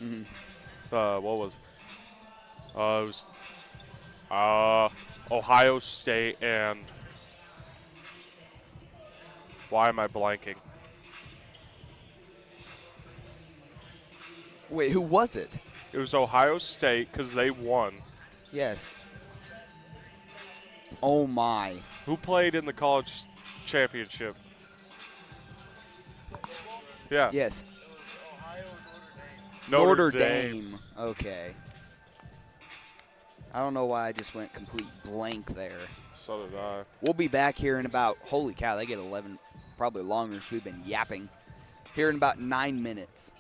Mm-hmm. What was it? Was Ohio State and why am I blanking? Wait, who was it? It was Ohio State because they won. Yes. Oh, my. Who played in the college championship? Yeah. Yes. Notre Dame. Okay. I don't know why I just went complete blank there. So did I. We'll be back here in about, holy cow, they get 11 probably longer since we've been yapping. Here in about 9 minutes.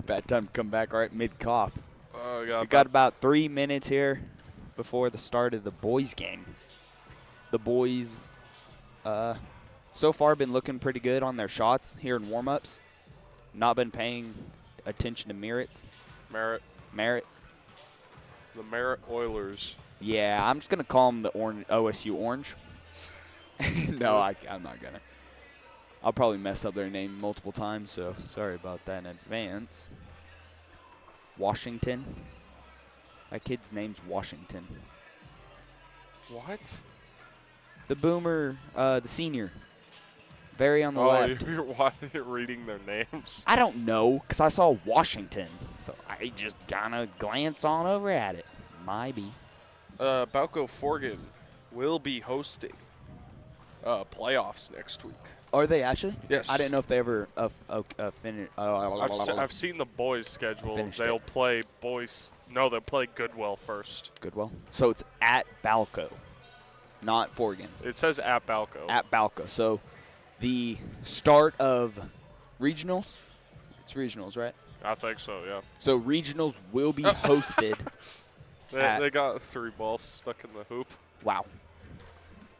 Bad time to come back right mid-cough. We got about 3 minutes here before the start of the boys' game. The boys so far been looking pretty good on their shots here in warm-ups. Not been paying attention to Merritt. The Merritt Oilers. Yeah, I'm just going to call them the OSU Orange. No, I'm not going to. I'll probably mess up their name multiple times, so sorry about that in advance. Washington. That kid's name's Washington. What? The boomer, the senior. Very on the left. Why are you reading their names? I don't know, because I saw Washington. So I just kind of glanced on over at it. Maybe. Balko-Forgan will be hosting playoffs next week. Are they actually? Yes. I didn't know if they ever finished. I've seen the boys' schedule. They'll play boys. No, they'll play Goodwell first. Goodwell. So it's at Balko, not Forgan. It says at Balko. At Balko. So the start of regionals. It's regionals, right? I think so. Yeah. So regionals will be hosted. They got 3 balls stuck in the hoop. Wow.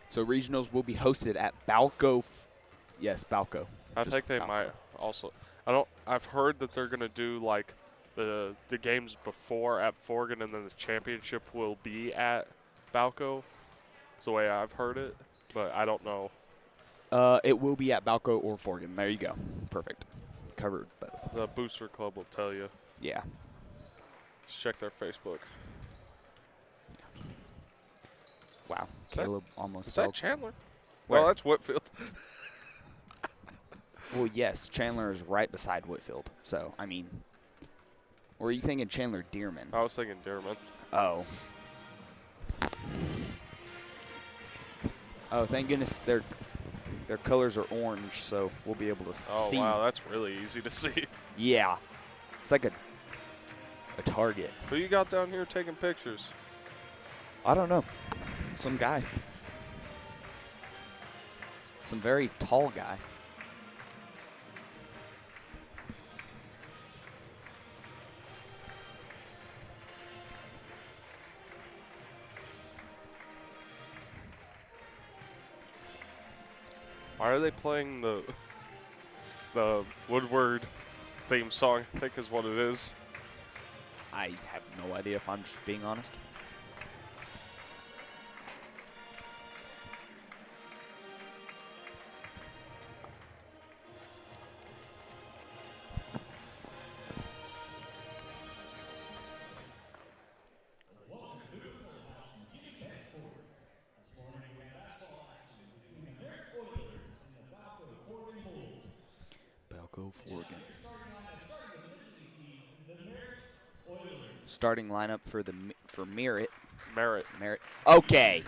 So regionals will be hosted at Balko. Yes, Balko. I think they might also. I've heard that they're gonna do like the games before at Forgan, and then the championship will be at Balko. That's the way I've heard it, but I don't know. It will be at Balko or Forgan. There you go. Perfect. Covered both. The Booster Club will tell you. Yeah. Just check their Facebook. Wow. Caleb almost. Is that Chandler? Where? Well, that's Whitfield. Well, yes, Chandler is right beside Whitfield. So, I mean, or are you thinking Chandler Dearman? I was thinking Dearman. Oh. Oh, thank goodness their colors are orange, so we'll be able to see. Oh, wow, that's really easy to see. Yeah. It's like a target. Who you got down here taking pictures? I don't know. Some guy. Some very tall guy. Why are they playing the Woodward theme song? I think is what it is. I have no idea, if I'm just being honest. Balko-Forgan. Starting lineup for Merritt. Merritt. Okay.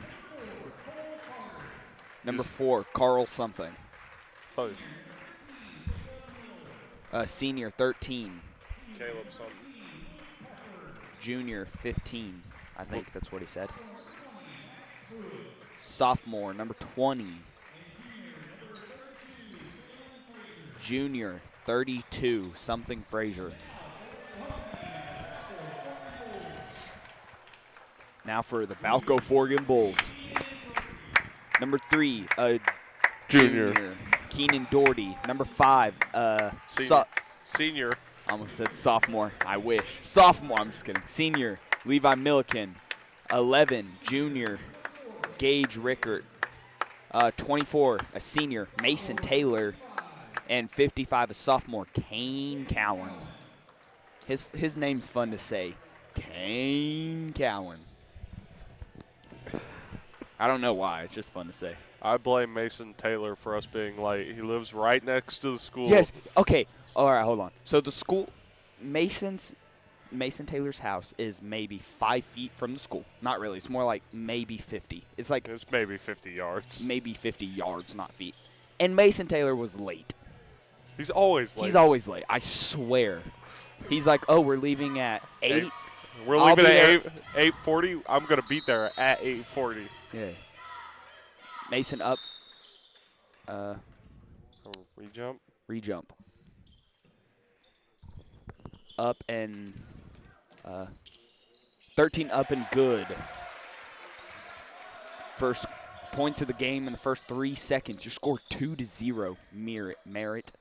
Number 4, Carl something. Sorry. Senior 13. Caleb something. Junior 15. I think that's what he said. Sophomore number 20. Junior 32. Something Frazier. Now for the Balko-Forgan Bulls. Number 3, junior. Keenan Doherty. Number 5, Senior. Almost said sophomore. I wish. Sophomore. I'm just kidding. Senior, Levi Milliken. 11, junior, Gage Rickert. 24, a senior, Mason Taylor. And 55, a sophomore, Kane Cowan. His name's fun to say. Kane Cowan. I don't know why. It's just fun to say. I blame Mason Taylor for us being late. He lives right next to the school. Yes. Okay. All right, hold on. So the school, Mason Taylor's house is maybe 5 feet from the school. Not really. It's more like maybe 50. It's maybe 50 yards. Maybe 50 yards, not feet. And Mason Taylor was late. He's always late. He's always late. I swear. He's like, oh, we're leaving at 8. We're leaving at 8:40. I'm gonna be there at 8:40. Yeah. Mason up. Rejump. Rejump. up and 13 up and good. First points of the game in the first 3 seconds. Your score 2-0. Merritt.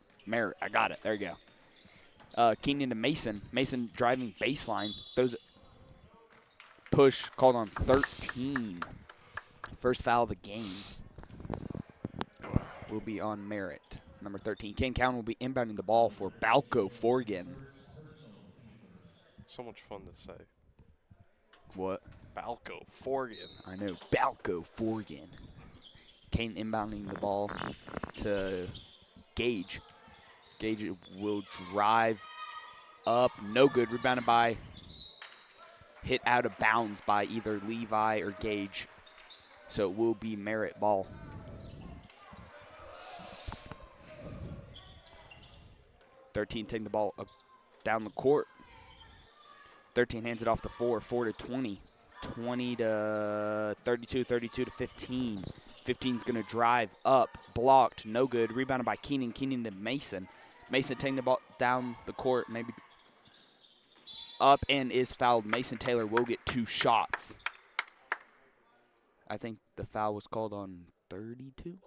I got it. There you go. Keenan to Mason. Mason driving baseline. Those push called on 13. First foul of the game will be on Merritt. Number 13. Ken Cowan will be inbounding the ball for Balko-Forgan. So much fun to say. What? Balko-Forgan. I know. Balko-Forgan. Kane inbounding the ball to Gage. Gage will drive up. No good. Rebounded by, hit out of bounds by either Levi or Gage. So it will be Merritt ball. .13 taking the ball down the court. 13 hands it off to 4 to 20. 20 to 32, 32 to 15. 15's going to drive up, blocked, no good. Rebounded by Keenan. Keenan to Mason. Mason taking the ball down the court, maybe up and is fouled. Mason Taylor will get 2 shots. I think the foul was called on 32?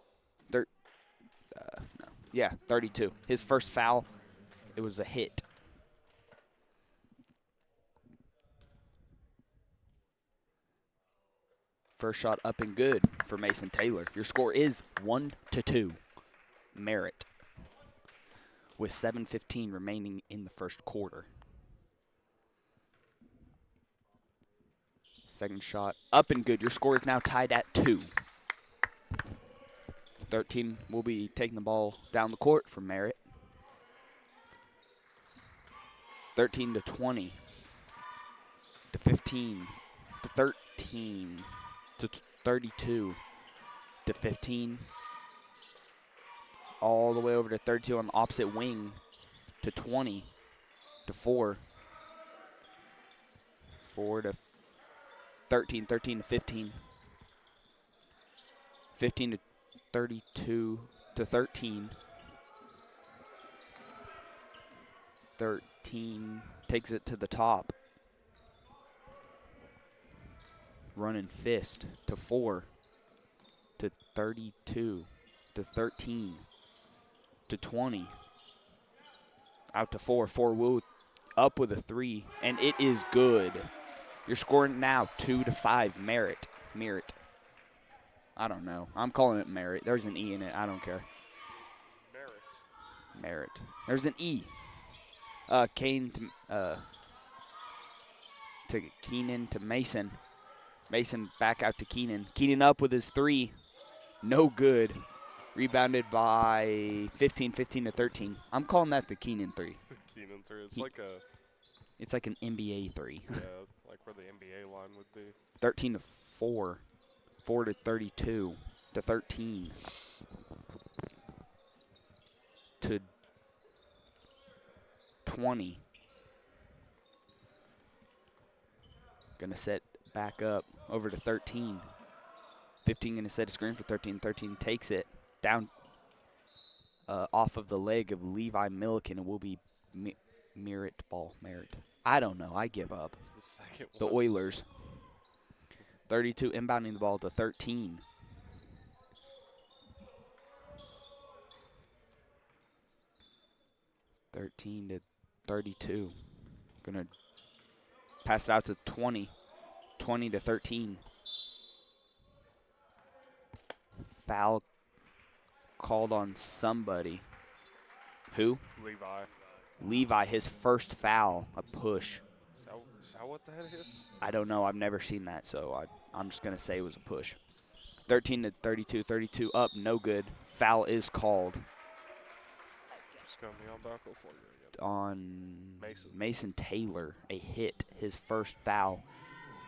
No. Yeah, 32. His first foul, it was a hit. First shot up and good for Mason Taylor. Your score is 1-2. Merritt. With 7:15 remaining in the first quarter. Second shot up and good. Your score is now tied at 2. 13 will be taking the ball down the court for Merritt. 13 to 20 to 15 to 13 to 32 to 15. All the way over to 32 on the opposite wing to 20 to 4. 4 to 13, 13 to 15. 15 to 32 to 13. 13 takes it to the top. Running fist to 4 to 32 to 13 to 20. Out to 4. 4 will up with a 3, and it is good. You're scoring now 2-5. Merritt. I don't know. I'm calling it Merritt. There's an E in it. I don't care. Merritt. There's an E. Kane to Keenan to Mason. Mason back out to Keenan. Keenan up with his 3. No good. Rebounded by 15 to 13. I'm calling that the Keenan 3. Keenan 3. It's like an NBA 3. Yeah, like where the NBA line would be. 13 to 4. 4 to 32 to 13 to 20. Gonna set back up over to 13. 15 gonna set a screen for 13. 13 takes it down off of the leg of Levi Milliken, and will be Merritt ball. I don't know. I give up. It's the second the one. Oilers. 32 inbounding the ball to 13. To 32. Gonna pass it out to 20. 20 to 13. Foul called on somebody. Who? Levi, his first foul, a push. Is that what that is? I don't know. I've never seen that, so I'm just going to say it was a push. 13 to 32. 32 up, no good. Foul is called. It's going to be on Balko-Forgan again. On Mason Taylor, a hit, his first foul.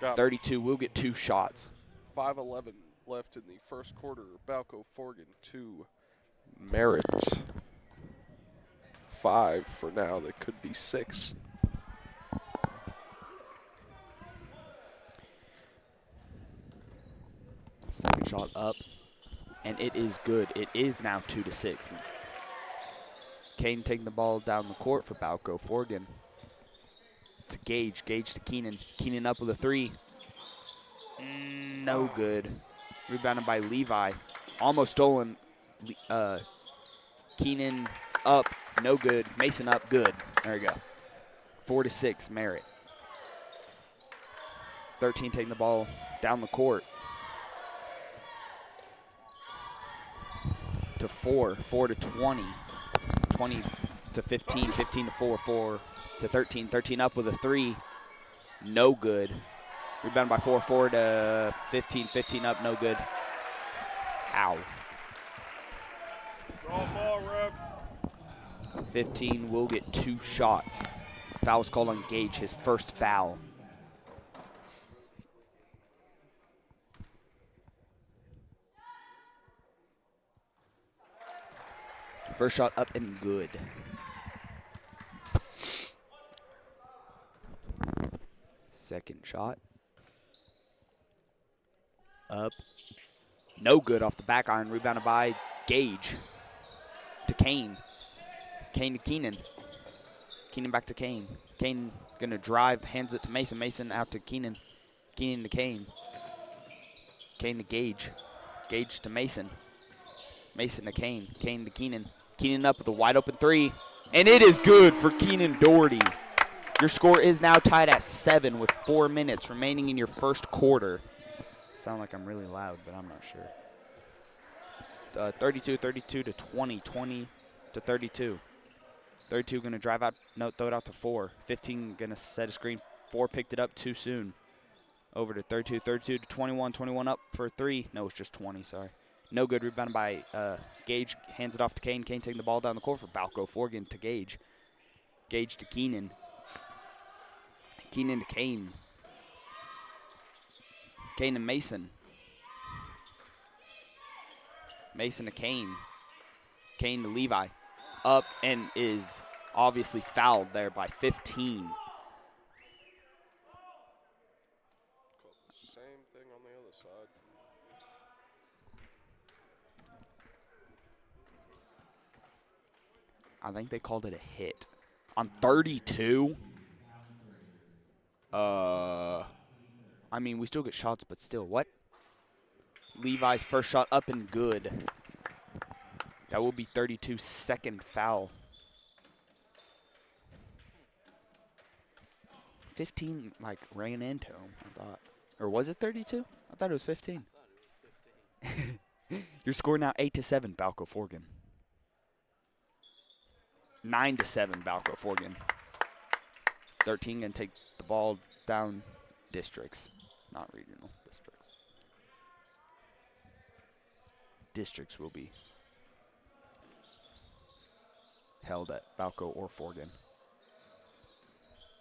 Got 32 will get 2 shots. 5:11 left in the first quarter. Balko-Forgan 2. Merritt 5 for now. That could be 6. Second shot up, and it is good. It is now 2-6. Kane taking the ball down the court for Balko-Forgan. to Gage. Gage to Keenan. Keenan up with a 3. No good. Rebounded by Levi. Almost stolen. Keenan up. No good. Mason up. Good. There you go. 4-6, Merritt. 13 taking the ball down the court. To 4. 4 to 20. 20 to 15. 15 to 4. 4 to 13. 13 up with a 3. No good. Rebounded by 4. 4 to 15. 15 up. No good. Ow. Draw ball, ref. 15 will get 2 shots. Foul was called on Gage, his first foul. First shot up and good. Second shot. Up. No good off the back iron. Rebounded by Gage. To Kane. Kane to Keenan. Keenan back to Kane. Kane gonna drive, hands it to Mason. Mason out to Keenan. Keenan to Kane. Kane to Gage. Gage to Mason. Mason to Kane. Kane to Keenan. Keenan up with a wide open 3. And it is good for Keenan Doherty. Your score is now tied at 7 with 4 minutes remaining in your first quarter. Sound like I'm really loud, but I'm not sure. 32 to 20. 20 to 32. 32 going to drive out, no, throw it out to 4. 15 going to set a screen. 4 picked it up too soon. Over to 32. 32 to 21. 21 up for 3. No, it's just 20, sorry. No good. Rebounded by Gage. Hands it off to Kane. Kane taking the ball down the court for Balko-Forgan to Gage. Gage to Keenan. Keenan to Kane. Kane to Mason. Mason to Kane. Kane to Levi. Up and is obviously fouled there by 15. Called the same thing on the other side. I think they called it a hit. On 32? I mean, we still get shots, but still, what? Levi's first shot up and good. That will be 32 second foul. 15, like, ran into him, I thought. Or was it 32? I thought it was 15. Your score now 8-7, Balko-Forgan. 9-7, Balko-Forgan. 13 going to take the ball down districts, not regional districts. Districts will be held at Balko or Forgan.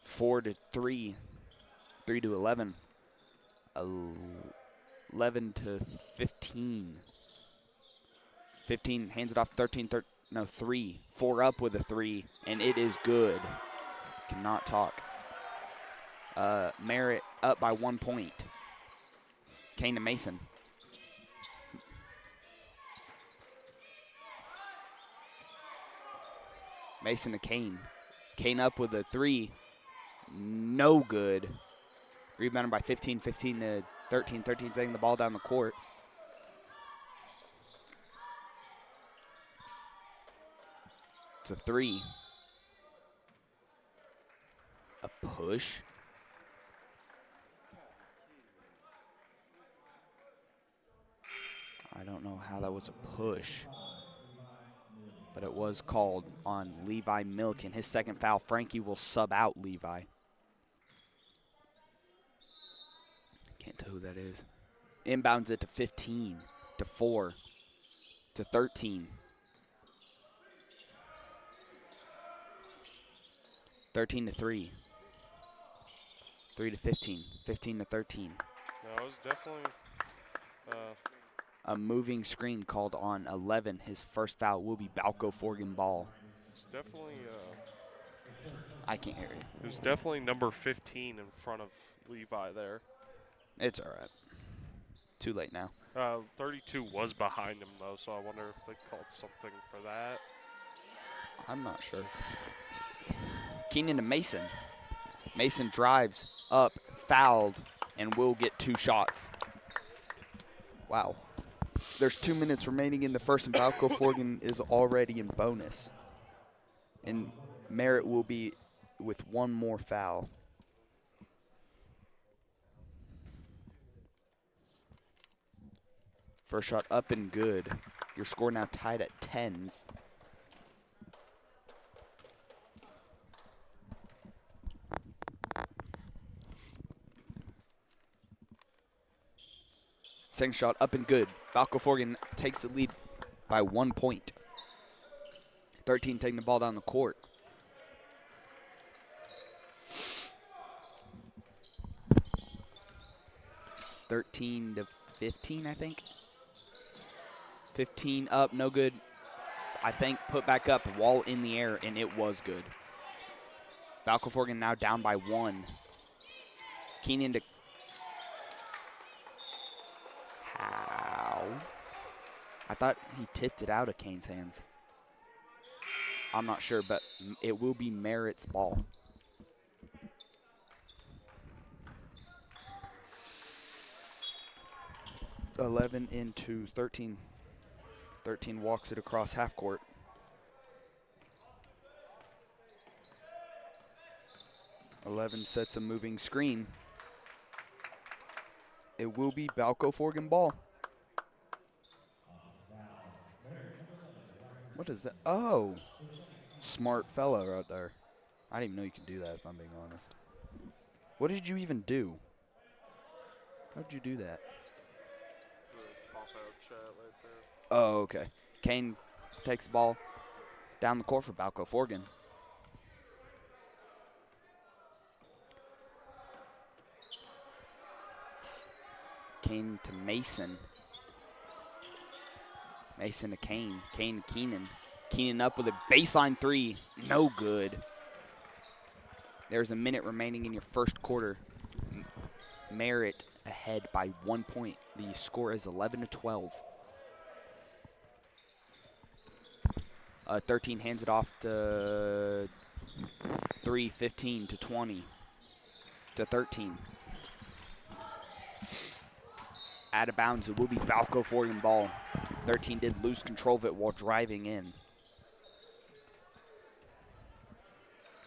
4 to 3, 3 to 11, 11 to 15. 15 hands it off 13, 3, 4 up with a 3, and it is good. Cannot talk. Merritt up by 1 point. Kane to Mason. Mason to Kane. Kane up with a 3. No good. Rebounded by 15. 15 to 13. 13 taking the ball down the court. It's a 3. A push. I don't know how that was a push, but it was called on Levi Milken. His second foul. Frankie will sub out Levi. Can't tell who that is. Inbounds it to 15, to 4, to 13. 13 to 3. 3 to 15. 15 to 13. No, it was definitely a moving screen called on 11. His first foul will be Balko-Forgan ball. It's definitely I can't hear you. it was definitely number 15 in front of Levi there. It's all right. Too late now. 32 was behind him though, so I wonder if they called something for that. I'm not sure. Keenan to Mason. Mason drives up, fouled, and will get 2 shots. Wow. There's 2 minutes remaining in the first, and Balko-Forgan is already in bonus. And Merritt will be with 1 more foul. First shot up and good. Your score now tied at 10s. Second shot up and good. Balko-Forgan takes the lead by 1 point. 13 taking the ball down the court. (13 to 15), I think. 15 up, no good. I think put back up, wall in the air, and it was good. Balko-Forgan now down by 1. Keenan to how? I thought he tipped it out of Kane's hands. I'm not sure, but it will be Merritt's ball. (11 into 13). 13 walks it across half court. (11) sets a moving screen. It will be Balko-Forgan ball. What is that? Oh, smart fella right there. I didn't even know you could do that, if I'm being honest. What did you even do? How did you do that? Oh, okay. Kane takes the ball down the court for Balko-Forgan. Kane to Mason. Mason to Kane. Kane to Keenan. Keenan up with a baseline 3. No good. There's a minute remaining in your first quarter. Merritt ahead by 1 point. The score is 11 to 12. 13 hands it off to 3, 15 to 20 to 13. Out of bounds, it will be Balko-Forgan ball. 13 did lose control of it while driving in.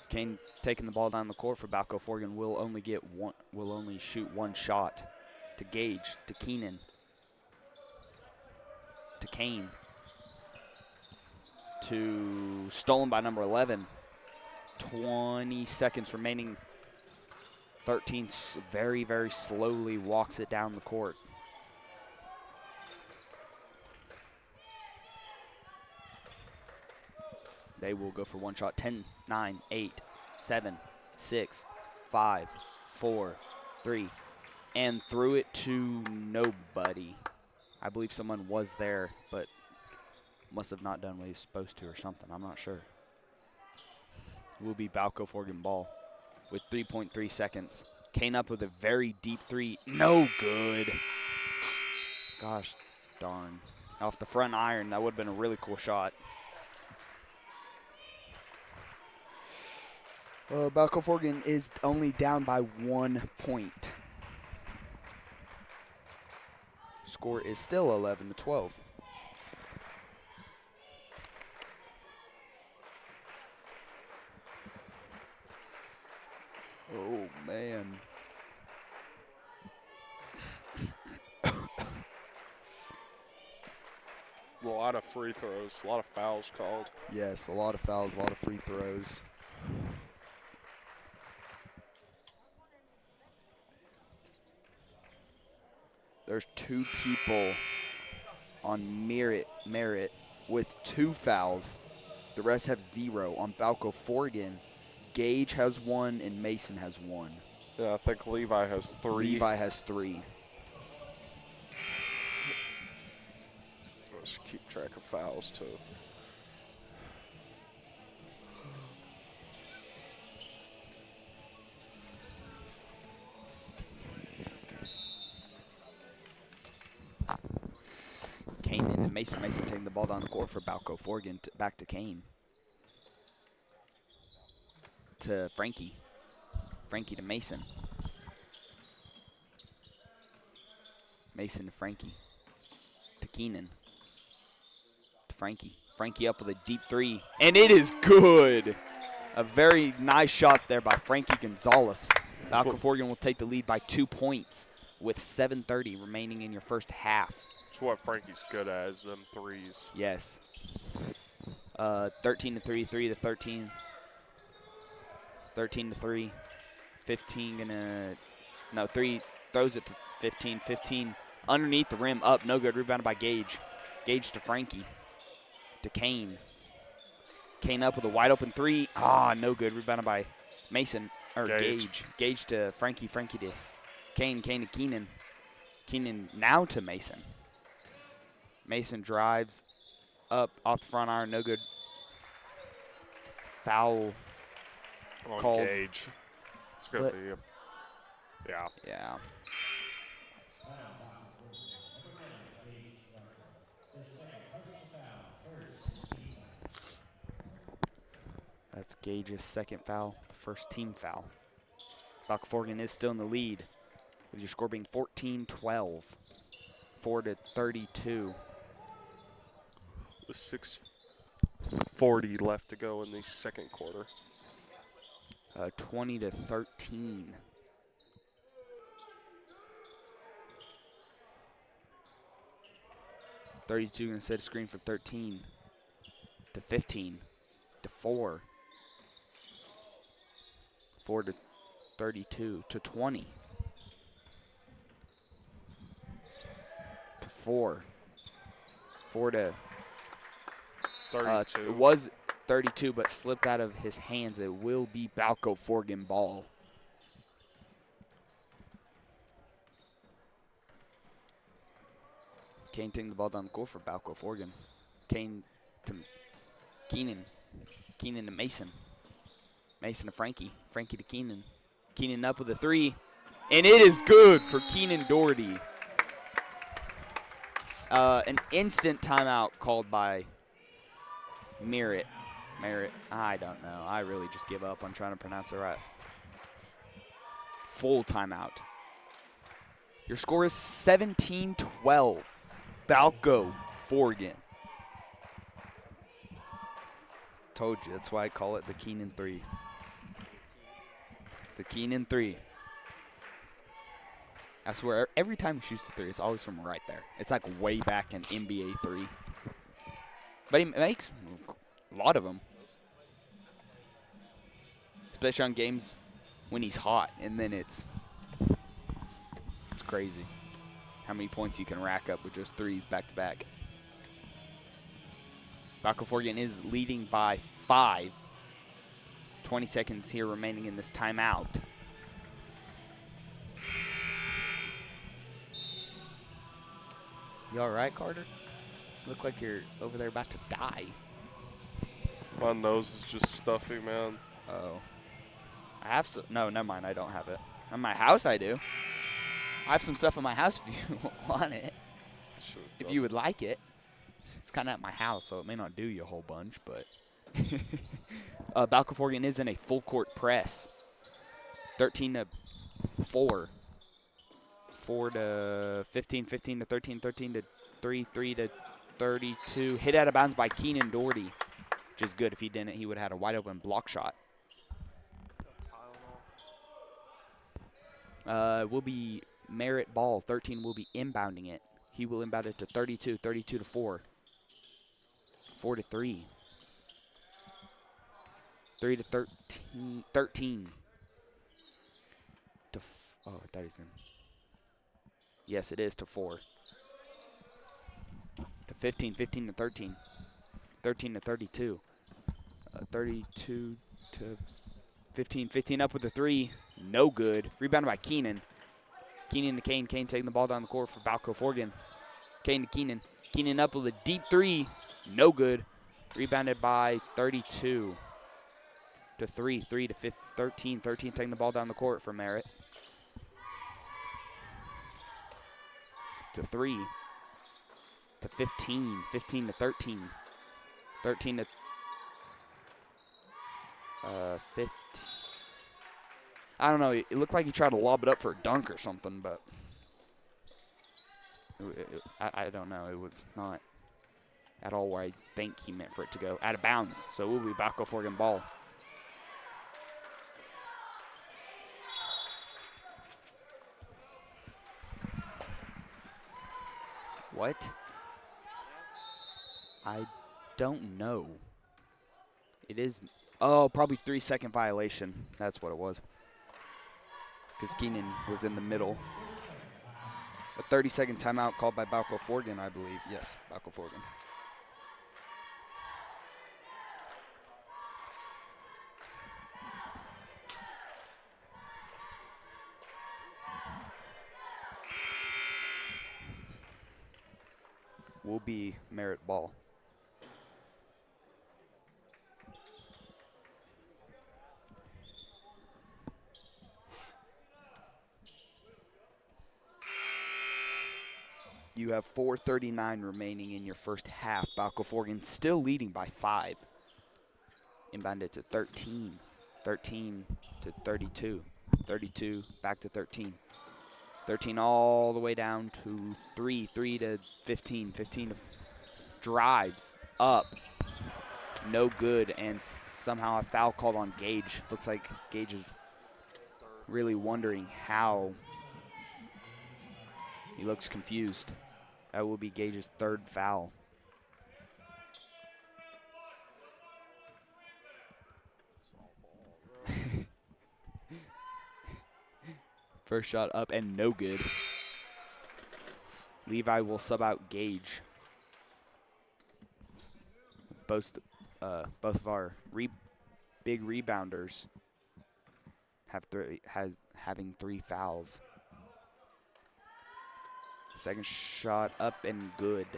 Kane taking the ball down the court for Balko-Forgan will only shoot 1 shot. To Gage, to Keenan, to Kane, to stolen by number 11. 20 seconds remaining. 13 very, very slowly walks it down the court. They will go for 1 shot. 10, 9, 8, 7, 6, 5, 4, 3, and threw it to nobody. I believe someone was there, but must have not done what he was supposed to or something. I'm not sure. Will be Balko-Forgan ball with 3.3 seconds. Kane up with a very deep 3. No good. Gosh darn. Off the front iron, that would have been a really cool shot. Balko-Forgan is only down by 1 point. Score is still 11 to 12. Oh, man. A lot of free throws, a lot of fouls called. Yes, a lot of fouls, a lot of free throws. There's 2 people on Merritt with 2 fouls. The rest have 0. On Balko-Forgan, Gage has 1 and Mason has 1. Yeah, I think Levi has 3. Levi has 3. Let's keep track of fouls, too. Kane and Mason taking the ball down the court for Balko-Forgan. Back to Kane. To Frankie. Frankie to Mason. Mason to Frankie. To Keenan. To Frankie. Frankie up with a deep three. And it is good. A very nice shot there by Frankie Gonzalez. Balko-Forgan will take the lead by 2 points with 7:30 remaining in your first half. That's what Frankie's good at, is them threes. Yes. 13 to 3, 3 to 13. 13 to 3. 15 gonna, no, 3 throws it to 15. 15 underneath the rim, up, no good. Rebounded by Gage. Gage to Frankie. To Kane. Kane up with a wide open three. Ah, no good. Rebounded by Mason, or Gage. Gage to Frankie. Frankie to Kane. Kane to Keenan. Keenan now to Mason. Mason drives up off the front iron, no good. Foul on called. Gage. It's going to be yeah. Yeah. That's Gage's second foul, first team foul. Balko-Forgan is still in the lead, with your score being 14-12, 4 to 32. With 6:40 left to go in the second quarter. 20 to 13. (32) gonna set a screen for 13 to 15 to 4. 4 to 32 to 20 to 4. 4 to 32. it was 32, but slipped out of his hands. It will be Balko-Forgan ball. Kane taking the ball down the court for Balko-Forgan. Kane to Keenan. Keenan to Mason. Mason to Frankie. Frankie to Keenan. Keenan up with a three. And it is good for Keenan Doherty. An instant timeout called by Merritt. I don't know. I really just give up on trying to pronounce it right. Full timeout. Your score is 17-12. Balko-Forgan. Told you. That's why I call it the Keenan 3. The Keenan 3. I swear, every time he shoots a three, it's always from right there. It's like way back in NBA 3. But he makes a lot of them. Especially on games when he's hot, and then it's crazy how many points you can rack up with just threes back to back. Balko-Forgan is leading by 5. 20 seconds here remaining in this timeout. You all right, Carter? Look like you're over there about to die. My nose is just stuffy, man. Oh. I have some. No, never mind. I don't have it. In my house, I do. I have some stuff in my house if you want it. If you would like it. It's kind of at my house, so it may not do you a whole bunch, but. Balko-Forgan is in a full court press. 13 to 4. 4 to 15, 15 to 13, 13 to 3, 3 to 32. Hit out of bounds by Keenan Doherty, which is good. If he didn't, he would have had a wide open block shot. Will be Merritt ball. 13 will be inbounding it. He will inbound it to 32, 32 to 4. 4 to 3. 3 to 13. 13. To oh, I thought he was going to. Yes, it is to 4. To 15, 15 to 13. 13 to 32. 32 to 15, 15 up with the 3. No good. Rebounded by Keenan. Keenan to Kane. Kane taking the ball down the court for Balko-Forgan. Kane to Keenan. Keenan up with a deep 3. No good. Rebounded by 32 to 3. 3 to 13. 13 taking the ball down the court for Merritt. To 3. To 15. 15 to 13. 13 to 15. I don't know. It looked like he tried to lob it up for a dunk or something, but I don't know. It was not at all where I think he meant for it to go. Out of bounds. So it will be Balko-Forgan ball. What? I don't know. It is, oh, probably 3-second violation. That's what it was. Because Keenan was in the middle. A 30-second timeout called by Balko-Forgan, I believe. Yes, Balko-Forgan. Will be Merritt ball. You have 4:39 remaining in your first half. Balko-Forgan still leading by 5. Inbound it to 13. 13 to 32. 32 back to 13. 13 all the way down to 3. 3 to 15. 15 to drives up. No good, and somehow a foul called on Gage. Looks like Gage is really wondering how. He looks confused. That will be Gage's 3rd foul. First shot up and no good. Levi will sub out Gage. Both of our big rebounders having 3 fouls. Second shot up and good.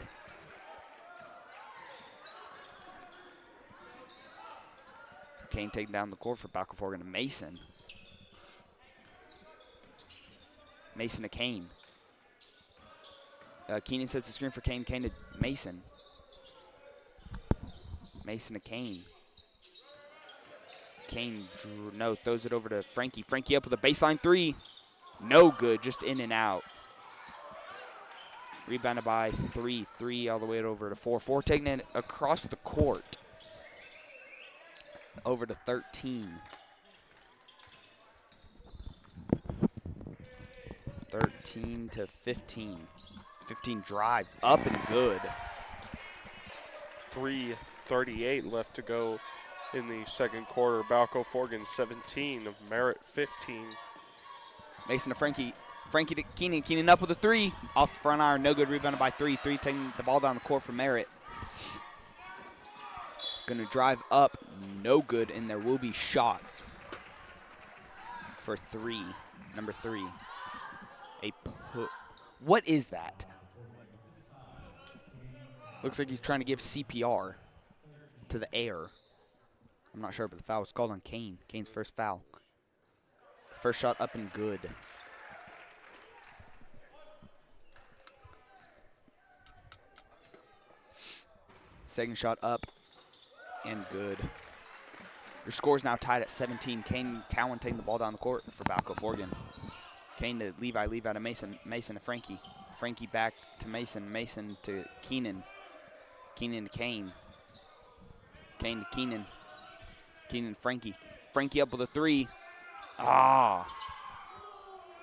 Kane taking down the court for Balko-Forgan to Mason. Mason to Kane. Keenan sets the screen for Kane. Kane to Mason. Mason to Kane. Kane, throws it over to Frankie. Frankie up with a baseline 3. No good, just in and out. Rebounded by 3. 3 all the way over to 4. 4 taking it across the court. Over to 13. 13 to 15. 15 drives up and good. 3:38 left to go in the second quarter. Balko-Forgan 17, Merritt 15. Mason to Frankie. Frankie to Keenan. Keenan up with a 3. Off the front iron. No good. Rebounded by 3. 3 taking the ball down the court for Merritt. Going to drive up. No good. And there will be shots for 3. Number 3. What is that? Looks like he's trying to give CPR to the air. I'm not sure, but the foul was called on Kane. Kane's first foul. First shot up and good. Second shot up and good. Your score is now tied at 17. Kane Cowan taking the ball down the court for Balko-Forgan. Kane to Levi. Levi to Mason. Mason to Frankie. Frankie back to Mason. Mason to Keenan. Keenan to Kane. Kane to Keenan. Keenan to Frankie. Frankie up with a 3. Ah.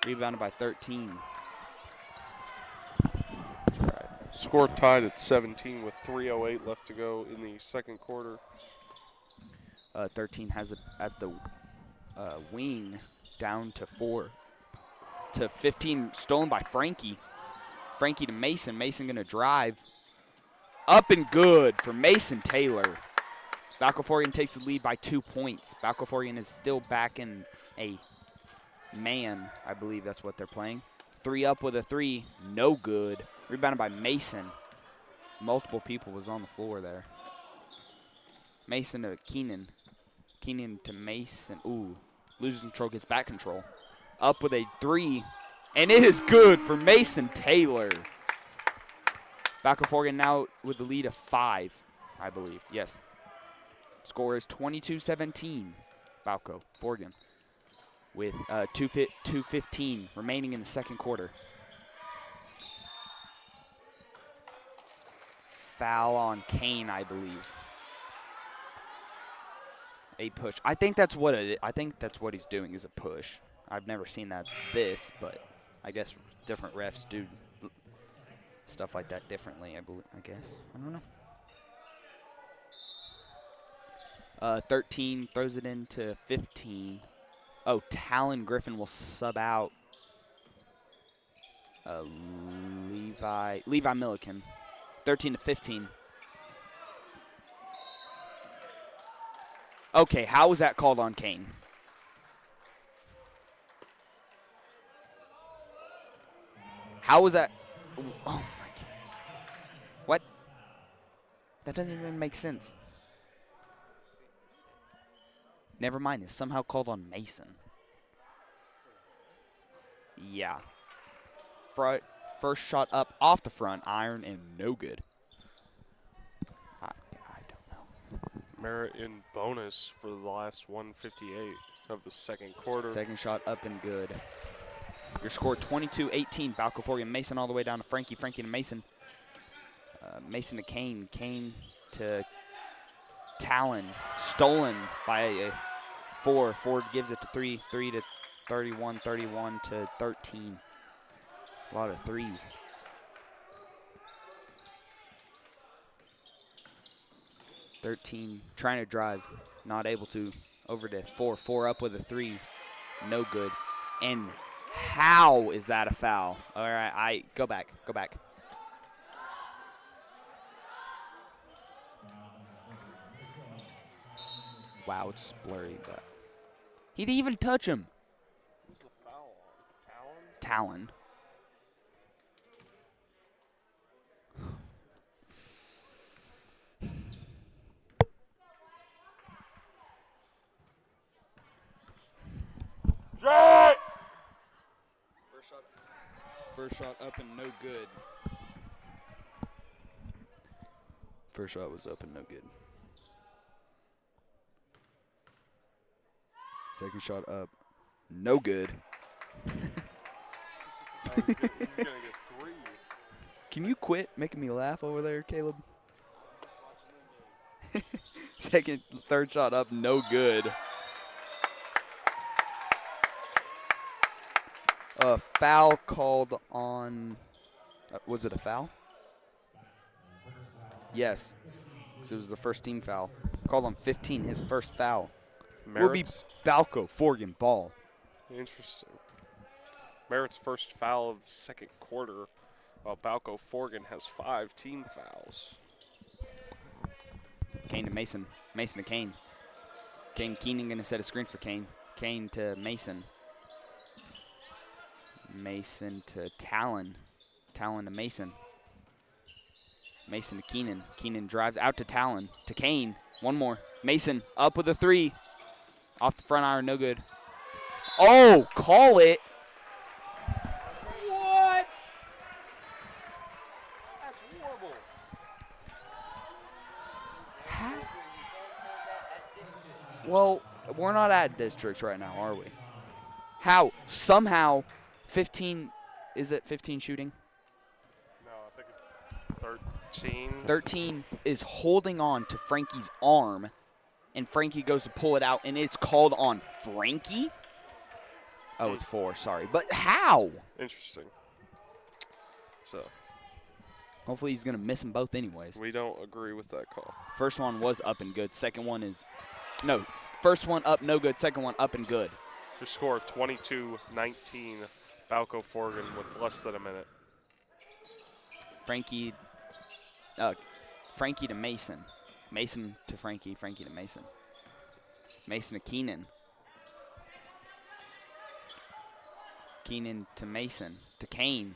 Rebounded by 13. That's right. Score tied at 17 with 3:08 left to go in the second quarter. 13 has it at the wing, down to 4. To 15, stolen by Frankie. Frankie to Mason. Mason going to drive. Up and good for Mason Taylor. Balko-Forgan takes the lead by 2 points. Balko-Forgan is still back in a man. I believe that's what they're playing. 3 up with a 3. No good. Rebounded by Mason. Multiple people was on the floor there. Mason to Keenan. Keenan to Mason. Ooh. Loses control, gets back control. Up with a 3. And it is good for Mason Taylor. Balko-Forgan now with the lead of 5, I believe. Yes. Score is 22-17. Balko-Forgan with 2:15 remaining in the second quarter. Foul on Kane, I believe. A push. I think that's what he's doing is a push. I've never seen this, but I guess different refs do stuff like that differently. I guess. I don't know. 13 throws it into 15. Oh, Talon Griffin will sub out Levi Milliken. 13 to 15. Okay, how was that called on Kane? How was that? Oh my goodness. What? That doesn't even make sense. Never mind, it's somehow called on Mason. Yeah. First shot up off the front iron and no good. I don't know. Merritt in bonus for the last 1:58 of the second quarter. Second shot up and good. Your score 22-18. Balko-Forgan. Mason all the way down to Frankie. Frankie to Mason. Mason to Kane. Kane to Talon. Stolen by a 4. Ford gives it to 3. 3 to 31. 31 to 13. A lot of threes. .13 trying to drive, not able to. Over to 4. 4 up with a 3, no good. And how is that a foul? All right, go back. Wow, it's blurry, but he didn't even touch him. Who's the foul on? Talon. First shot up and no good. First shot was up and no good. Second shot up, no good. He's gonna get 3. Can you quit making me laugh over there, Caleb? Third shot up, no good. A foul called on, was it a foul? Yes, because it was the first team foul. Called on 15, his first foul. Will be Balko-Forgan ball. Interesting. Merritt's first foul of the second quarter, while Balko-Forgan has 5 team fouls. Kane to Mason. Mason to Kane. Keenan going to set a screen for Kane. Kane to Mason. Mason to Talon. Talon to Mason. Mason to Keenan. Keenan drives out to Talon. To Kane. One more. Mason up with a 3. Off the front iron, no good. Oh, call it. What? That's horrible. Well, we're not at districts right now, are we? How? Somehow 15, is it 15 shooting? No, I think it's 13. 13 is holding on to Frankie's arm, and Frankie goes to pull it out, and it's called on Frankie? Oh, it's 4, sorry. But how? Interesting. So. Hopefully he's going to miss them both anyways. We don't agree with that call. First one was up and good. Second one is, no, first one up, no good. Second one up and good. Your score 22-19, Balko-Forgan with less than a minute. Frankie to Mason. Mason to Frankie. Frankie to Mason. Mason to Keenan. Keenan to Mason. To Kane.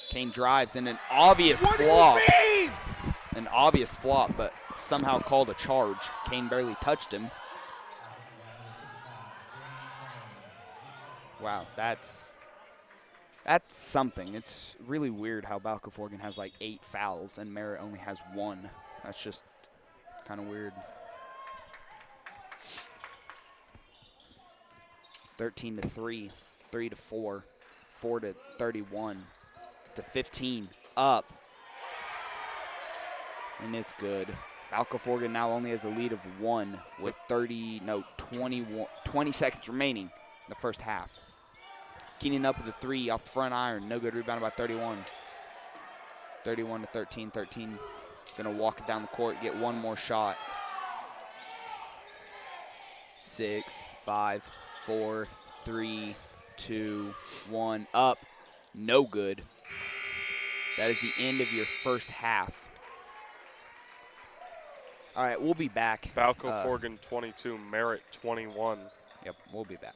Kane drives and an obvious flop. An obvious flop, but somehow called a charge. Kane barely touched him. Wow, that's something. It's really weird how Balko-Forgan has like 8 fouls and Merritt only has 1. That's just kind of weird. 13 to 3, 3 to 4, 4 to 31, to 15, up, and it's good. Balko-Forgan now only has a lead of 1 with 20 seconds remaining in the first half. Keenan up with a 3 off the front iron, no good, rebounded by 31. 31 to 13, 13 gonna walk it down the court, get one more shot. 6, 5, 4, 3, 2, 1, up, no good. That is the end of your first half. All right, we'll be back. Balko-Forgan 22, Merritt 21. Yep, we'll be back.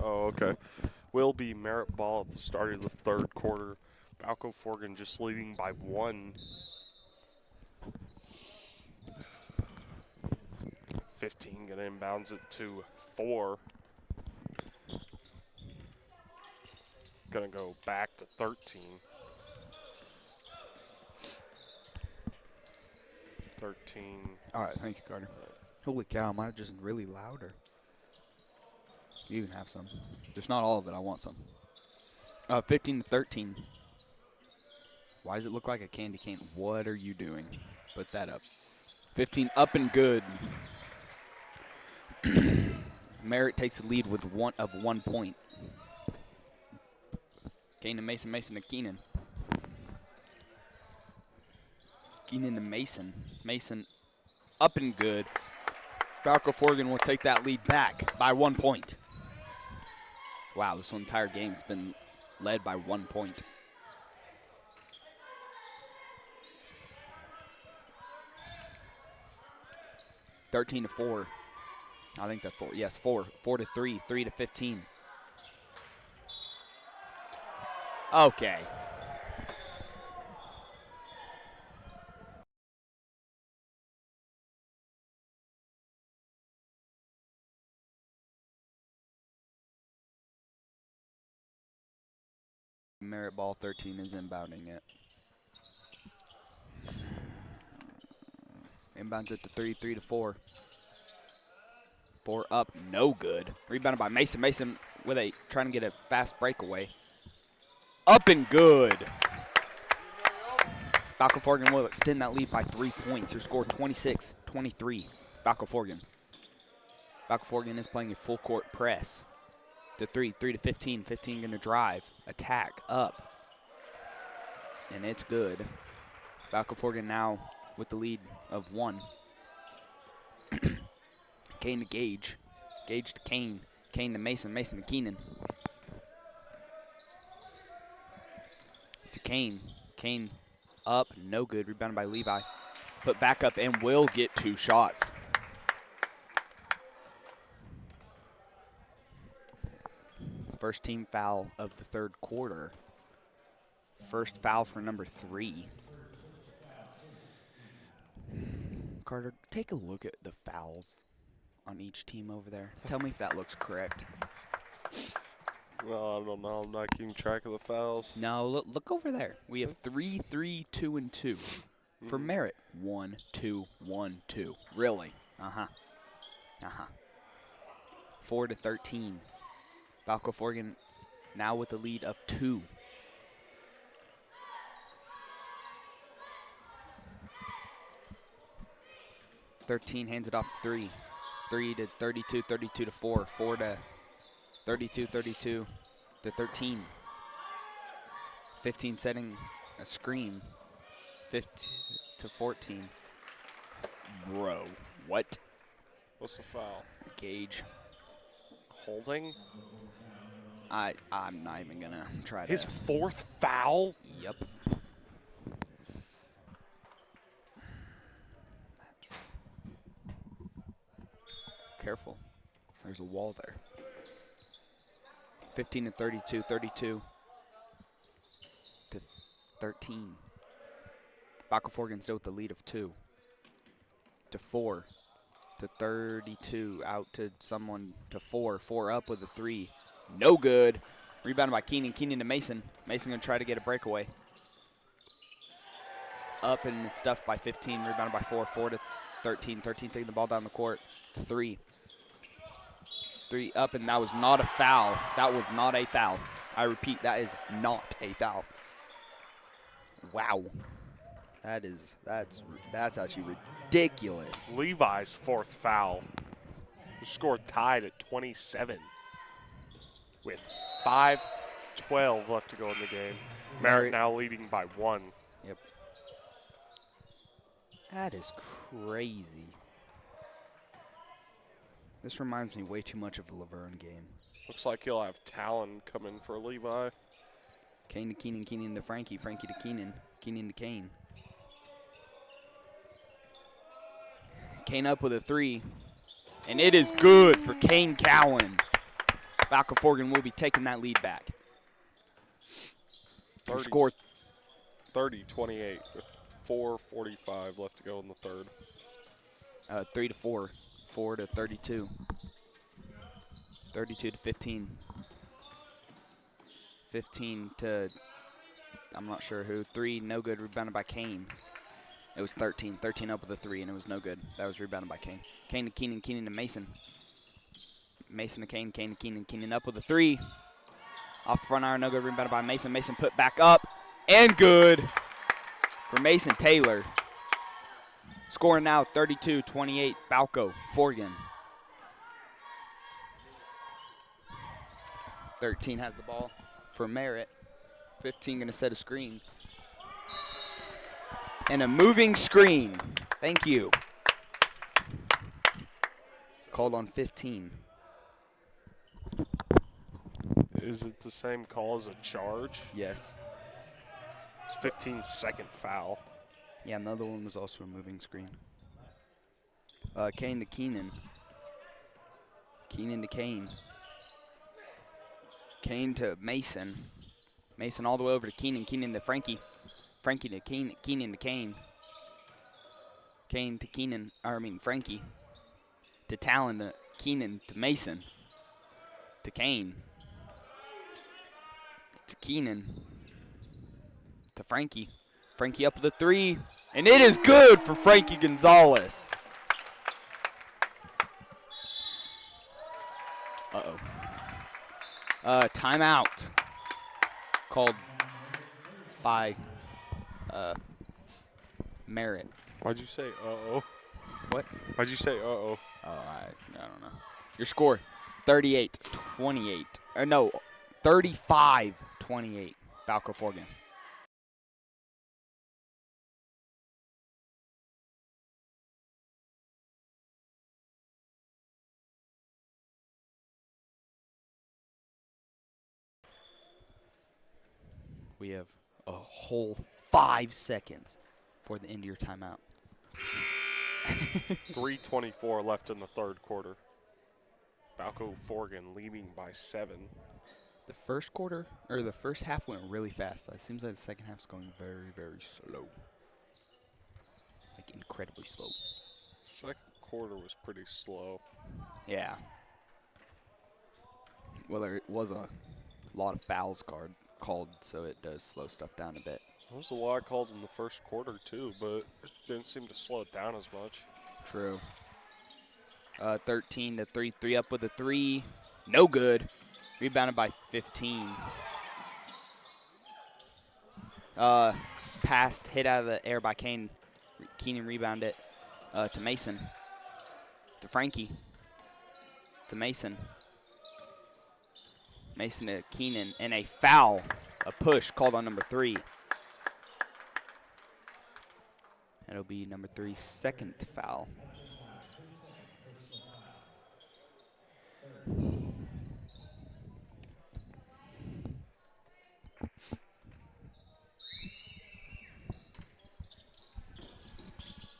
Oh, okay. Will be Merritt ball at the start of the third quarter. Balko-Forgan just leading by 1. 15 going to inbounds it to 4. Going to go back to 13. 13. All right, thank you, Carter. Holy cow, mine just really louder. You even have some. There's not all of it. I want some. 15 to 13. Why does it look like a candy cane? What are you doing? Put that up. 15 up and good. Merritt takes the lead with 1 point. Kane to Mason, Mason to Keenan. Keenan to Mason. Mason up and good. Balko-Forgan will take that lead back by 1 point. Wow, this entire game's been led by 1 point. (13 to 4). I think that's 4. Yes, 4. 4 to 3. 3 to 15. Okay. Merritt ball 13 is inbounding it. Inbounds it to 3, 3 to 4. 4 up, no good. Rebounded by Mason. Mason with trying to get a fast breakaway. Up and good. Balko-Forgan will extend that lead by 3 points. Or score 26-23. Balko-Forgan. Balko-Forgan is playing a full court press. To 3, 3 to 15. 15 going to drive, attack, up. And it's good. Balko-Forgan now with the lead of 1. Kane to Gage. Gage to Kane. Kane to Mason. Mason to Keenan. To Kane. Kane up. No good. Rebounded by Levi. Put back up and will get 2 shots. First team foul of the third quarter. First foul for number 3. Carter, take a look at the fouls on each team over there. Tell me if that looks correct. Well, I don't know. I'm not keeping track of the fouls. No, look over there. We have 3, 3, 2, and 2. For Merritt, 1, 2, 1, 2. Really? Uh-huh. 4 to 13. Balko-Forgan now with the lead of 2. (13) hands it off to 3. 3 to 32, 32 to 4. 4 to 32, 32 to 13. 15 setting a screen. 15 to 14. Bro, what? What's the foul? Gage. Holding? I'm not even gonna try to. His 4th foul? Yep. Careful. There's a wall there. 15 to 32, 32 to 13. Balko-Forgan still with the lead of 2. To 4 to 32. Out to someone to 4. 4 up with a 3. No good. Rebounded by Keenan. Keenan to Mason. Mason going to try to get a breakaway. Up and stuffed by 15. Rebounded by 4. 4 to 13. 13 taking the ball down the court. 3. 3 up, and that was not a foul. That was not a foul. I repeat, that is not a foul. Wow. That's actually ridiculous. Levi's 4th foul. The score tied at 27 with 5:12 left to go in the game. Merritt now leading by 1. Yep. That is crazy. This reminds me way too much of the Laverne game. Looks like he'll have Talon come in for Levi. Kane to Keenan, Keenan to Frankie, Frankie to Keenan, Keenan to Kane. Kane up with a 3, and it is good for Kane Cowan. Balko-Forgan will be taking that lead back. 30, Score 30-28 with 4:45 left to go in the third. 3-4, 4-32, 32-15, 15 to I'm not sure who. 3 no good, rebounded by Kane. It was 13 up with a 3, and it was no good. That was rebounded by Kane. Kane to Keenan, Keenan to Mason. Mason to Kane, Kane to Keenan, Keenan up with a 3. Off the front iron, no good, rebounded by Mason. Mason put back up, and good for Mason Taylor. Scoring now 32-28, Balko-Forgan. 13 has the ball for Merritt. 15 going to set a screen. And a moving screen. Thank you. Called on 15. Is it the same call as a charge? Yes. It's 15-second foul. Yeah, another one was also a moving screen. Kane to Keenan. Keenan to Kane. Kane to Mason. Mason all the way over to Keenan. Keenan to Frankie. Frankie to Keenan. Keenan to Kane. Kane to Keenan. Frankie. To Talon to Keenan to Mason. To Kane. To Keenan. To Frankie. Frankie up with a 3. And it is good for Frankie Gonzalez. Uh-oh. Timeout. Called by Merritt. Why'd you say uh-oh? What? Why'd you say uh-oh? Oh, I don't know. Your score, 38-28. No, 35-28, Balko-Forgan. We have a whole 5 seconds for the end of your timeout. 3:24 left in the third quarter. Balko-Forgan leading by 7. The first quarter, or the first half went really fast. It seems like the second half's going very, very slow. Like incredibly slow. Second quarter was pretty slow. Yeah. Well, there was a lot of fouls called, so it does slow stuff down a bit. There was a lot called in the first quarter, too, but it didn't seem to slow it down as much. True. 13 to 3. 3 up with a 3. No good. Rebounded by 15. Passed, hit out of the air by Kane. Keenan rebounded it to Mason. To Frankie. To Mason. Mason to Keenan. And a foul. A push called on number 3. That'll be number 3's second foul.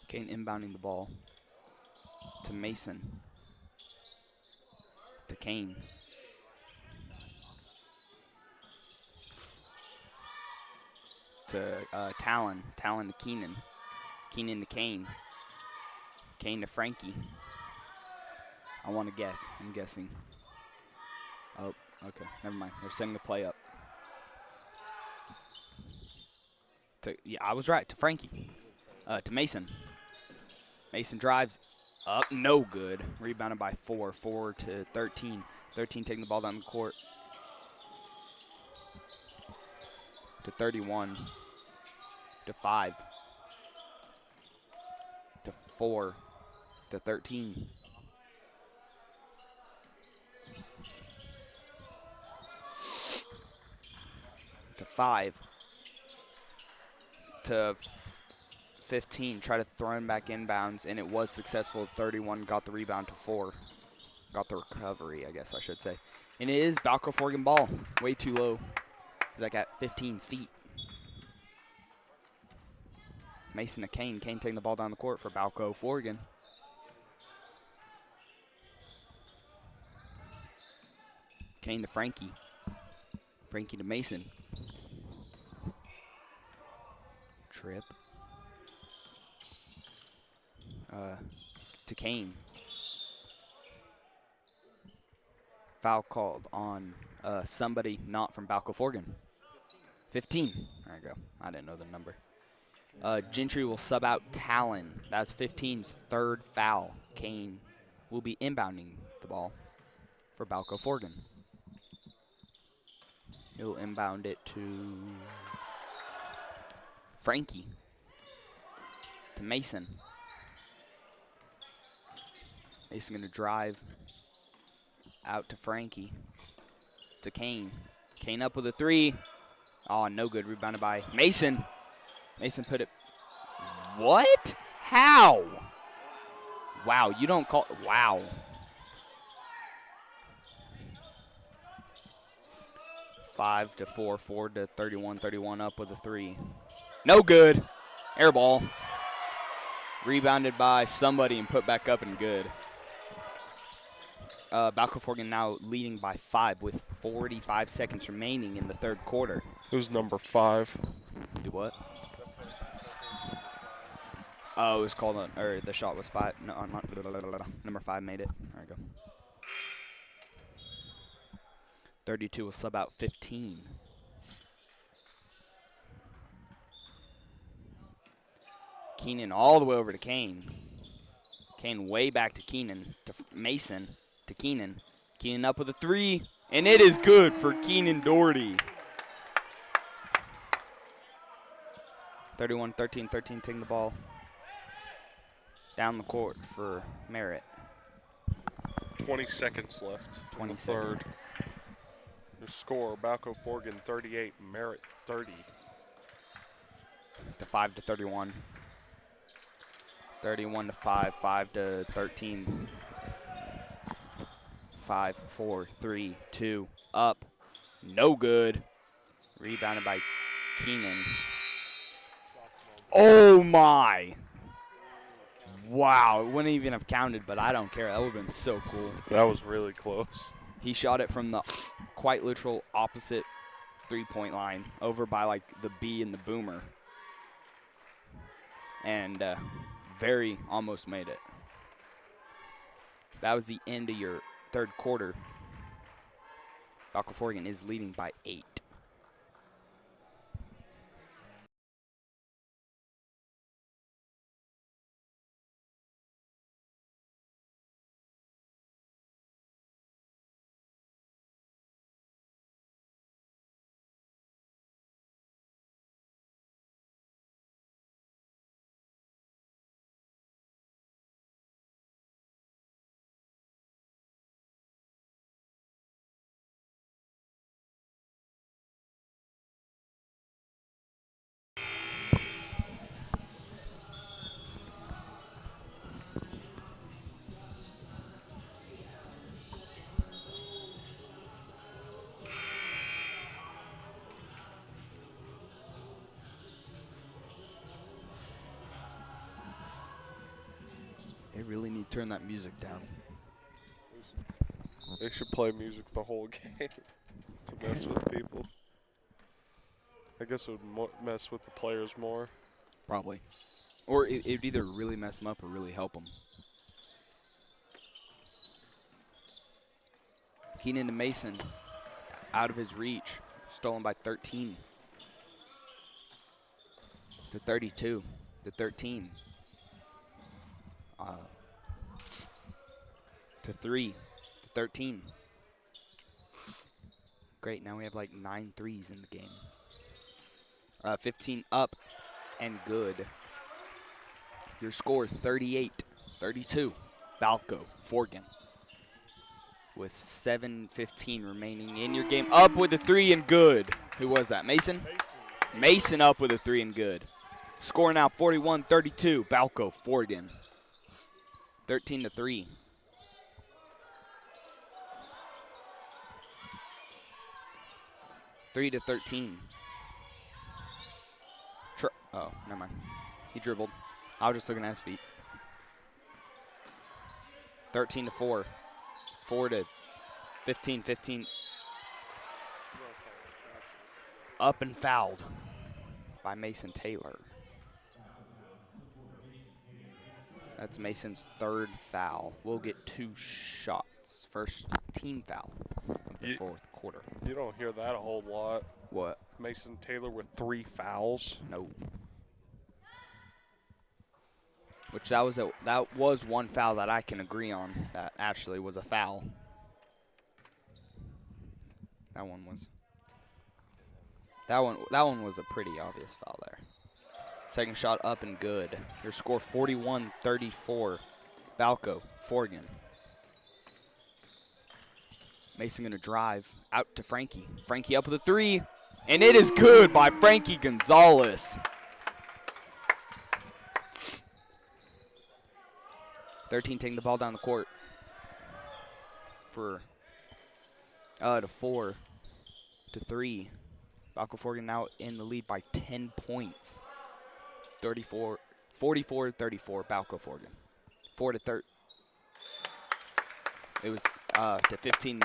Kane inbounding the ball to Mason. To Kane. To Talon. Talon to Keenan. Keenan to Kane. Kane to Frankie. I want to guess. I'm guessing. Oh, okay. Never mind. They're setting the play up. Yeah, I was right. To Frankie. To Mason. Mason drives up. No good. Rebounded by 4. 4 to 13. 13 taking the ball down the court. To 31. To 5. To 4. To 13. To 5. To 15. Try to throw him back inbounds, and it was successful. 31 got the rebound to 4. Got the recovery, I guess I should say. And it is Balko-Forgan ball. Way too low. It's like at 15's feet. Mason to Kane. Kane taking the ball down the court for Balko-Forgan. Kane to Frankie. Frankie to Mason. Trip. To Kane. Foul called on somebody not from Balko-Forgan. 15. There you go. I didn't know the number. Gentry will sub out Talon. That's 15's third foul. Kane will be inbounding the ball for Balko-Forgan. He'll inbound it to Frankie. To Mason. Mason going to drive out to Frankie. To Kane. Kane up with a 3. Oh, no good. Rebounded by Mason. Mason put it. What? How? Wow, you don't call. Wow. Five to 4, 4 to 31, 31 up with a 3. No good. Air ball. Rebounded by somebody and put back up and good. Balko-Forgan now leading by 5 with 45 seconds remaining in the third quarter. It was number 5. Do what? Oh, it was called on, or the shot was 5. No, not, number 5 made it. There we go. 32 will sub out 15. Keenan all the way over to Kane. Kane way back to Keenan, to Mason, to Keenan. Keenan up with a 3, and it is good for Keenan Doherty. 31-13, 13 taking the ball down the court for Merritt. 20 seconds left. 20 third. seconds. The score, Balko-Forgan 38, Merritt 30. To 5 to 31. 31 to 5, 5 to 13. 5, 4, 3, 2, up. No good. Rebounded by Keenan. Oh my. Wow, it wouldn't even have counted, but I don't care. That would have been so cool. That was really close. He shot it from the quite literal opposite three-point line over by like the B and the boomer. And very almost made it. That was the end of your third quarter. Balko-Forgan is leading by 8. They really need to turn that music down. They should play music the whole game to mess with people. I guess it would mess with the players more. Probably. Or it would either really mess them up or really help them. Keenan to Mason, out of his reach, stolen by 13. To 32, to 13. To 3, to 13. Great, now we have like 9 threes in the game. 15 up and good. Your score 38-32. Balko-Forgan. With 7:15 remaining in your game. Up with a 3 and good. Who was that, Mason? Mason up with a 3 and good. Score now 41-32. Balko-Forgan. 13-3. Three to 13. Oh, never mind. He dribbled. I was just looking at his feet. 13-4. 4 to 15. 15 up and fouled by Mason Taylor. That's Mason's 3rd foul. We'll get 2 shots. First team foul of the 4th quarter. You don't hear that a whole lot. What? Mason Taylor with 3 fouls. No. Which that was one foul that I can agree on that actually was a foul. That one was a pretty obvious foul there. Second shot up and good. Your score 41-34. Balko-Forgan. Mason gonna drive out to Frankie. Frankie up with a 3, and it is good by Frankie Gonzalez. 13 taking the ball down the court for to 4 to 3. Balko-Forgan now in the lead by 10 points. 44-34 Balko-Forgan. 4 to 13. It was to 15,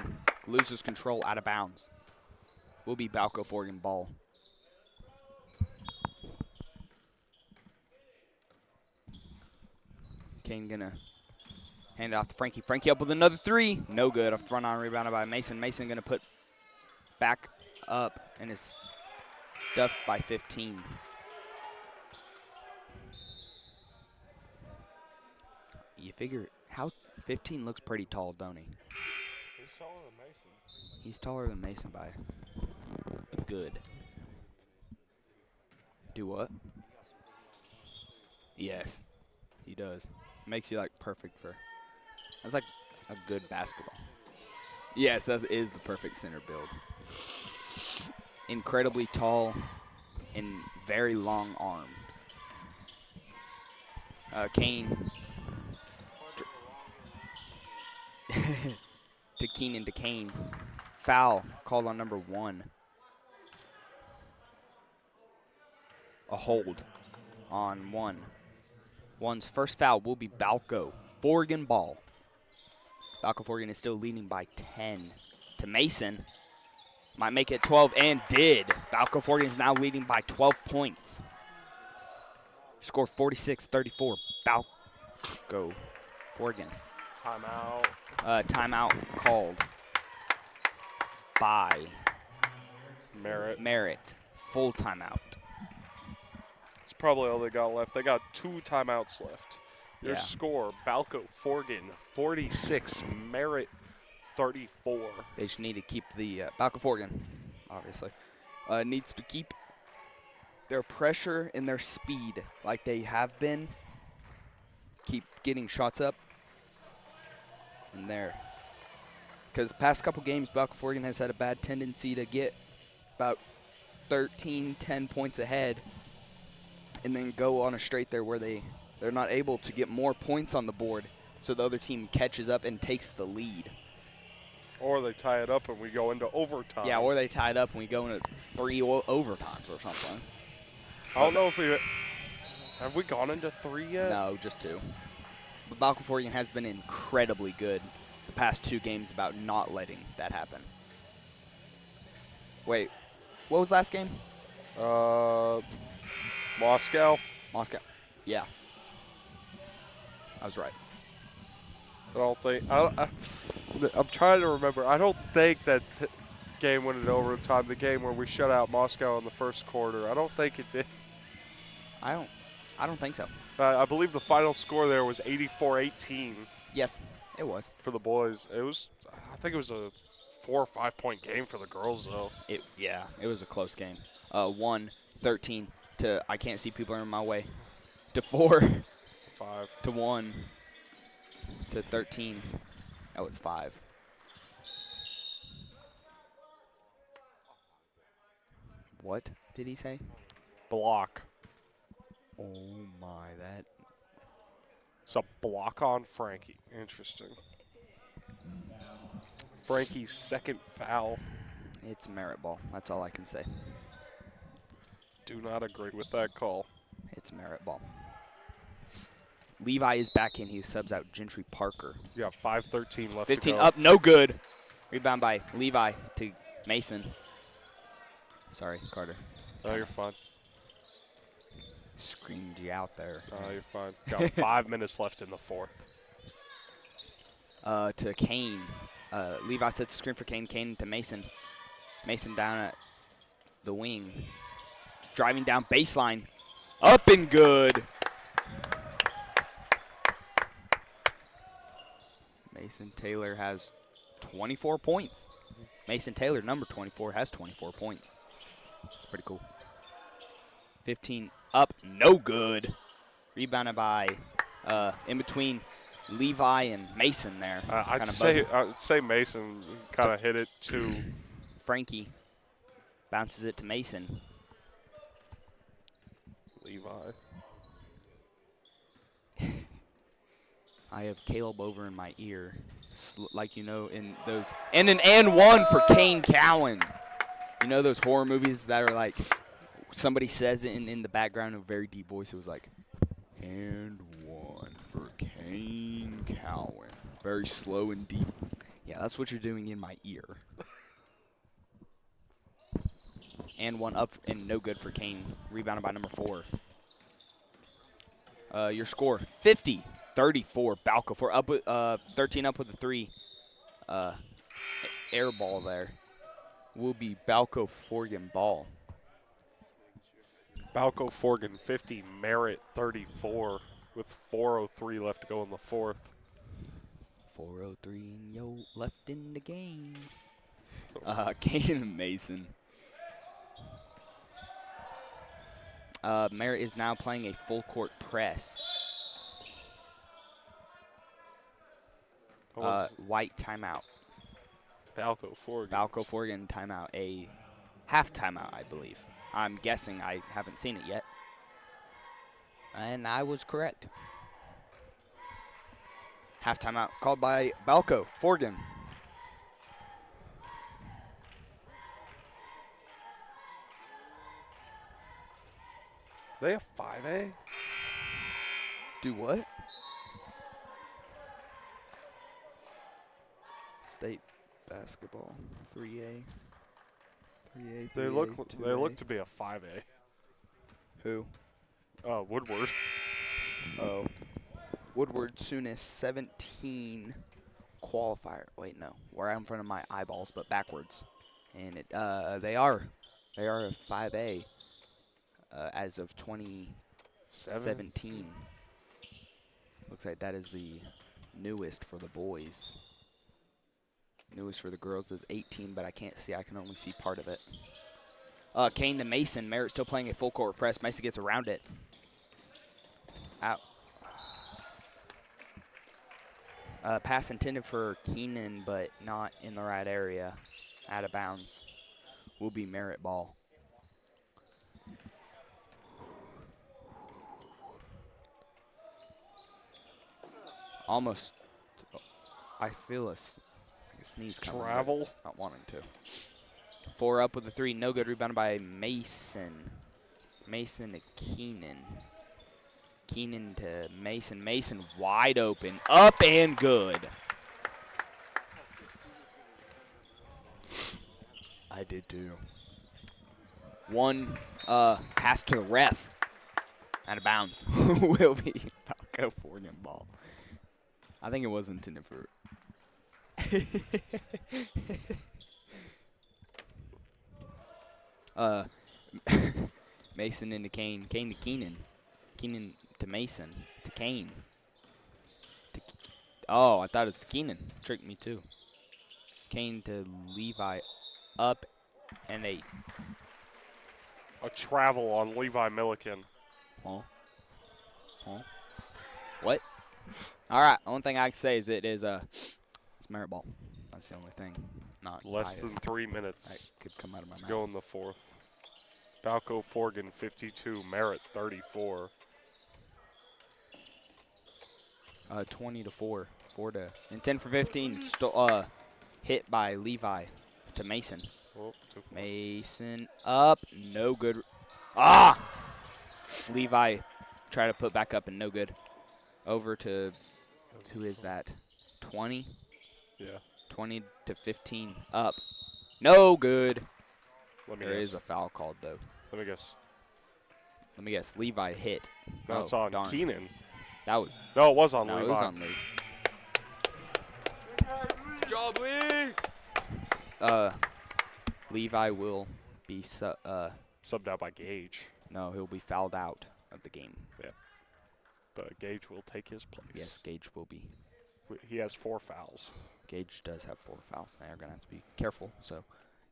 loses control out of bounds. Will be Balko-Forgan ball. Kane gonna hand it off to Frankie. Frankie up with another 3. No good. Off the front on, rebounded by Mason. Mason gonna put back up and is stuffed by 15. You figure how 15 looks pretty tall, don't he? He's taller than Mason. He's taller than Mason by a good. Do what? Yes, he does. Makes you like perfect for. That's like a good basketball. Yes, that is the perfect center build. Incredibly tall and very long arms. Kane. To Keenan to Kane. Foul called on number 1. A hold on 1. 1's first foul will be Balko-Forgan ball. Balko-Forgan is still leading by 10 to Mason. Might make it 12 and did. Balko-Forgan is now leading by 12 points. Score 46-34. Balko-Forgan. Timeout. Timeout called by Merritt. Full timeout. It's probably all they got left. They got 2 timeouts left. Your Yeah. score, Balko-Forgan 46, Merritt 34. They just need to keep the Balko-Forgan, obviously, needs to keep their pressure and their speed like they have been. Keep getting shots up. And there. Because past couple games, Balko-Forgan has had a bad tendency to get about 13, 10 points ahead and then go on a straight there where they're not able to get more points on the board, so the other team catches up and takes the lead. Or they tie it up and we go into overtime. Yeah, or they tie it up and we go into 3 overtimes or something. I don't know if have we gone into 3 yet? No, just 2. But Balko-Forgan has been incredibly good the past 2 games about not letting that happen. Wait, what was last game? Moscow. Yeah. I was right. I don't think. I'm trying to remember. I don't think that game went into overtime. The game where we shut out Moscow in the first quarter. I don't think it did. I don't think so. I believe the final score there was 84-18. Yes, it was. For the boys. I think it was a 4 or 5 point game for the girls, though. It was a close game. 1-13 to, I can't see people are in my way, to 4. To 5. To 1. To 13. Oh, it's 5. What did he say? Block. Oh my, that. It's a block on Frankie. Interesting. Frankie's second foul. It's merit ball. That's all I can say. Do not agree with that call. It's merit ball. Levi is back in. He subs out Gentry Parker. You got 5:13 left 15 to go. up, no good. Rebound by Levi to Mason. Sorry, Carter. No, you're fine. Screamed you out there. No, you're fine. Got 5 minutes left in the fourth. To Kane. Levi sets the screen for Kane. Kane to Mason. Mason down at the wing. Driving down baseline. Up and good. Mason Taylor has 24 points. Mason Taylor, number 24, has 24 points. It's pretty cool. 15 up, no good. Rebounded by in between Levi and Mason there. I'd say Mason kind of hit it to Frankie. Bounces it to Mason. Levi. I have Caleb over in my ear, like you know in those. And an and one for Kane Cowan. You know those horror movies that are like somebody says it in the background in a very deep voice. It was like, and one for Kane Cowan. Very slow and deep. Yeah, that's what you're doing in my ear. And one up and no good for Kane. Rebounded by number 4. Your score, 50-34. Balko-Forgan up with 13 up with a 3. Air ball there. Will be Balko-Forgan ball. Balko-Forgan 50, Merritt 34 with 4:03 left to go in the fourth. 4:03 and yo left in the game. Kane and Mason. Merritt is now playing a full court press. White timeout. Balko-Forgan. Balko-Forgan timeout. A half timeout, I believe. I'm guessing. I haven't seen it yet. And I was correct. Half timeout called by Balko-Forgan. They have 5A? Do what? State basketball, 3A. 3A, 3A, They look 2A. to be a 5A. Who? Woodward. Oh. Woodward soonest 17 qualifier. Wait, no. We're in front of my eyeballs, but backwards. And they are a 5A as of 2017. Looks like that is the newest for the boys. Newest for the girls is 18, but I can't see. I can only see part of it. Kane to Mason. Merritt still playing a full court press. Mason gets around it. Out. Pass intended for Keenan, but not in the right area. Out of bounds. Will be Merritt ball. Almost. I feel a sneeze coming. Travel. Not wanting to. 4 up with the 3. No good. Rebounded by Mason. Mason to Keenan. Keenan to Mason. Mason wide open. Up and good. I did too. One pass to the ref. Out of bounds. Will be Balko-Forgan ball. I think it was intended for. Mason into Kane. Kane to Keenan. Keenan to Mason. To Kane. Oh, I thought it was to Keenan. Tricked me too. Kane to Levi. Up and a travel on Levi Milliken. Huh? What? All right. Only thing I can say is it's Merritt ball. That's the only thing. Not less than highest. 3 minutes That could come out of my to mouth. go in the fourth. Balko-Forgan 52, Merritt 34. 20-4. 4 to and 10 for 15. Hit by Levi to Mason. Oh, Mason up, no good. Ah! Levi try to put back up and no good. Over to who is that? 20. Yeah. 20 to 15 up. No good. Let me There guess. is a foul called, though. Let me guess. Let me guess. Levi hit. No, it's on darn. Keenan. That was. No, it was on No, Levi. it was on Lee. Good job, Lee. Levi will be subbed out by Gage. No, he'll be fouled out of the game. Yeah. But Gage will take his place. Yes, Gage will be. He has 4 fouls. Gage does have 4 fouls. They're going to have to be careful so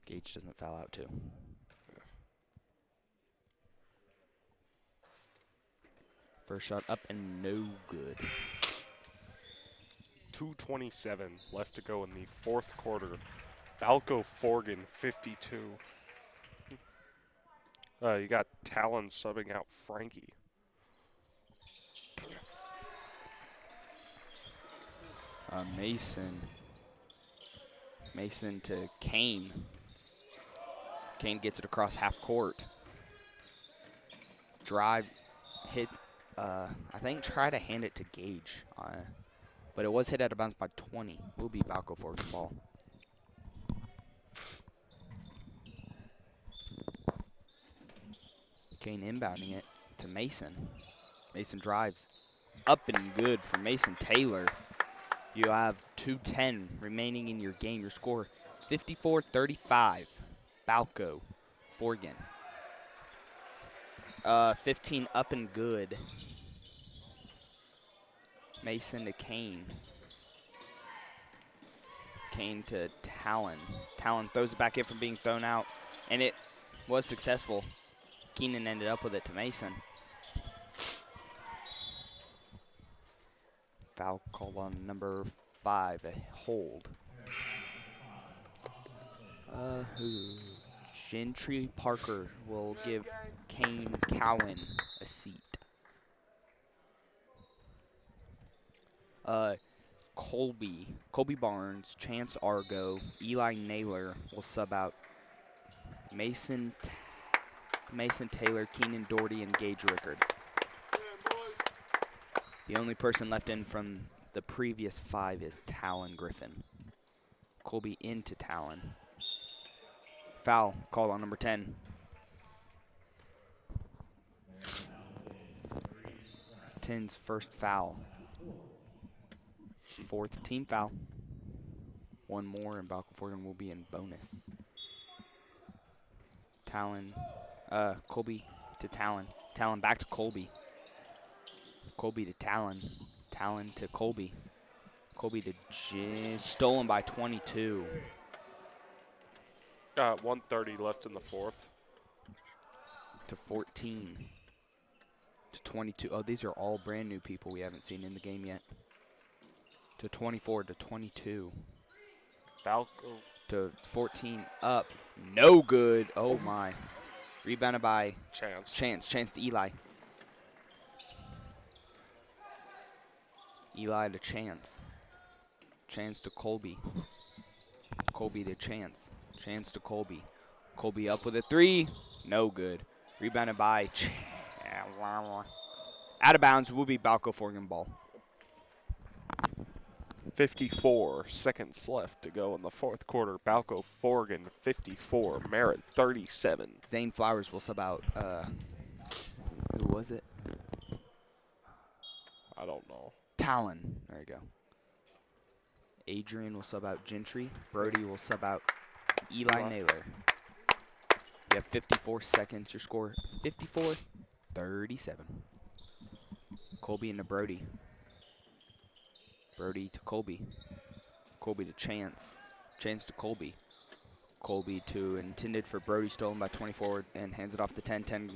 Gage doesn't foul out too. Yeah. First shot up and no good. 2:27 left to go in the 4th quarter. Balko-Forgan 52. You got Talon subbing out Frankie. Mason to Kane. Kane gets it across half court. Drive, hit, I think try to hand it to Gage. But it was hit out of bounds by 20. Will be Balko-Forgan's ball. Kane inbounding it to Mason. Mason drives. Up and good for Mason Taylor. You have 2:10 remaining in your game. Your score 54-35. Balko-Forgan. 15 up and good. Mason to Kane. Kane to Talon. Talon throws it back in from being thrown out, and it was successful. Keenan ended up with it to Mason. Foul called on number 5, a hold. Gentry Parker will give Kane Cowan a seat. Colby Barnes, Chance Argo, Eli Naylor will sub out Mason Taylor, Keenan Doherty, and Gage Rickard. The only person left in from the previous 5 is Talon Griffin. Colby into Talon. Foul called on number 10. 10's first foul. 4th team foul. 1 more and Balko-Forgan will be in bonus. Talon, Colby to Talon. Talon back to Colby. Colby to Talon. Talon to Colby. Colby to stolen by 22. Got 1:30 left in the 4th. To 14. To 22. Oh, these are all brand new people we haven't seen in the game yet. To 24 to 22. Balko to 14 up. No good. Oh, my. Rebounded by Chance. Chance to Eli. Eli to Chance. Chance to Colby. Colby to Chance. Chance to Colby. Colby up with a 3. No good. Rebounded by out of bounds will be Balko-Forgan ball. 54 seconds left to go in the 4th quarter. Balko-Forgan 54, Merritt 37. Zane Flowers will sub out. Who was it? I don't know. Talon. There you go. Adrian will sub out Gentry. Brody will sub out Eli Naylor. You have 54 seconds. Your score 54-37. Colby into Brody. Brody to Colby. Colby to Chance. Chance to Colby. Colby to intended for Brody, stolen by 24, and hands it off to 10. 10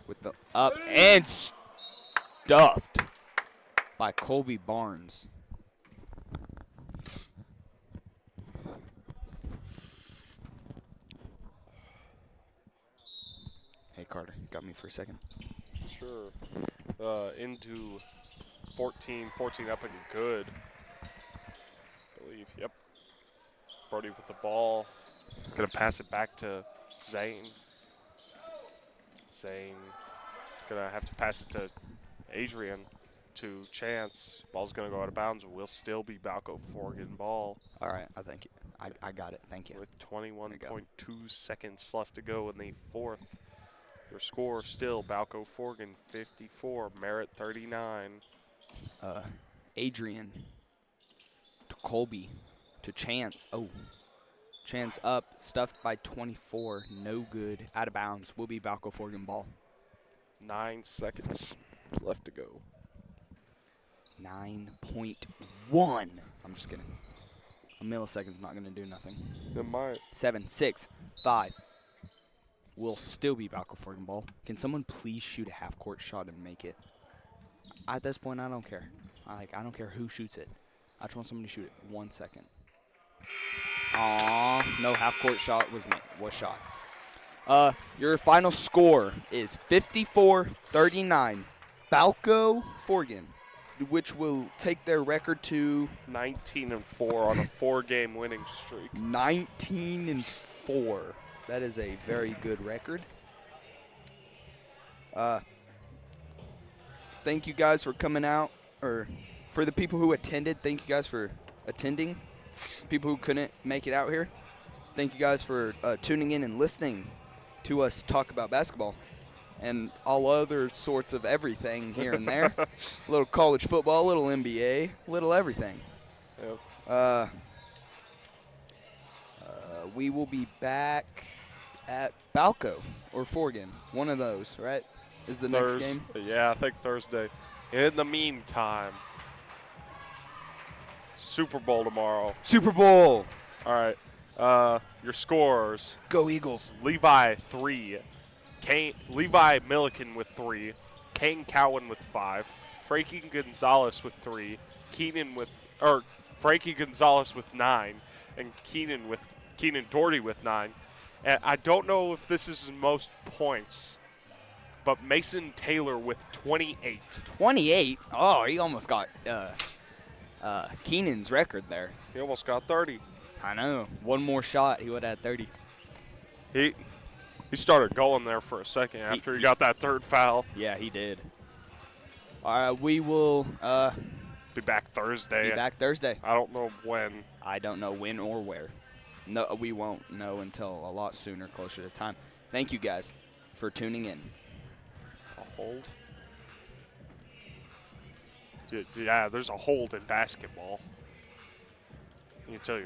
with the up and stuffed by Colby Barnes. Hey, Carter, got me for a second? Sure. Into 14 up and good. I believe, yep. Brody with the ball. Gonna pass it back to Zane. Zane gonna have to pass it to Adrian to Chance. Ball's gonna go out of bounds. Will still be Balko-Forgan ball. All right, I think I got it. Thank you. With 21.2 seconds left to go in the fourth. Your score still Balko-Forgan 54, Merritt 39. Adrian to Colby to Chance. Oh, Chance up, stuffed by 24. No good. Out of bounds. Will be Balko-Forgan ball. 9 seconds left to go. 9.1. I'm just kidding. A millisecond's not going to do nothing. It might. 7, 6, 5. Will still be Balko-Forgan ball. Can someone please shoot a half-court shot and make it? At this point, I don't care. I don't care who shoots it. I just want somebody to shoot it. 1 second. Aw, no half-court shot was shot. Your final score is 54-39. Balko-Forgan, which will take their record to 19-4 on a 4-game winning streak. 19-4. That is a very good record. Thank you guys for coming out, or for the people who attended, thank you guys for attending. People who couldn't make it out here, thank you guys for tuning in and listening to us talk about basketball and all other sorts of everything here and there. A little college football, a little NBA, a little everything. Yep. We will be back at Balko or Forgan. One of those, right? Is the next game? Yeah, I think Thursday. In the meantime, Super Bowl tomorrow. Super Bowl. All right. Your scores. Go Eagles. Levi 3. Levi Milliken with 3. Kane Cowan with 5. Frankie Gonzalez with 3. Frankie Gonzalez with 9. And Keenan Doherty with 9. And I don't know if this is his most points, but Mason Taylor with 28. 28? Oh, he almost got Keenan's record there. He almost got 30. I know. One more shot, he would have had 30. He started going there for a second after he got that third foul. Yeah, he did. All right, we will be back Thursday. I don't know when. I don't know when or where. No, we won't know until a lot sooner, closer to time. Thank you guys for tuning in. A hold? Yeah, there's a hold in basketball. You can tell your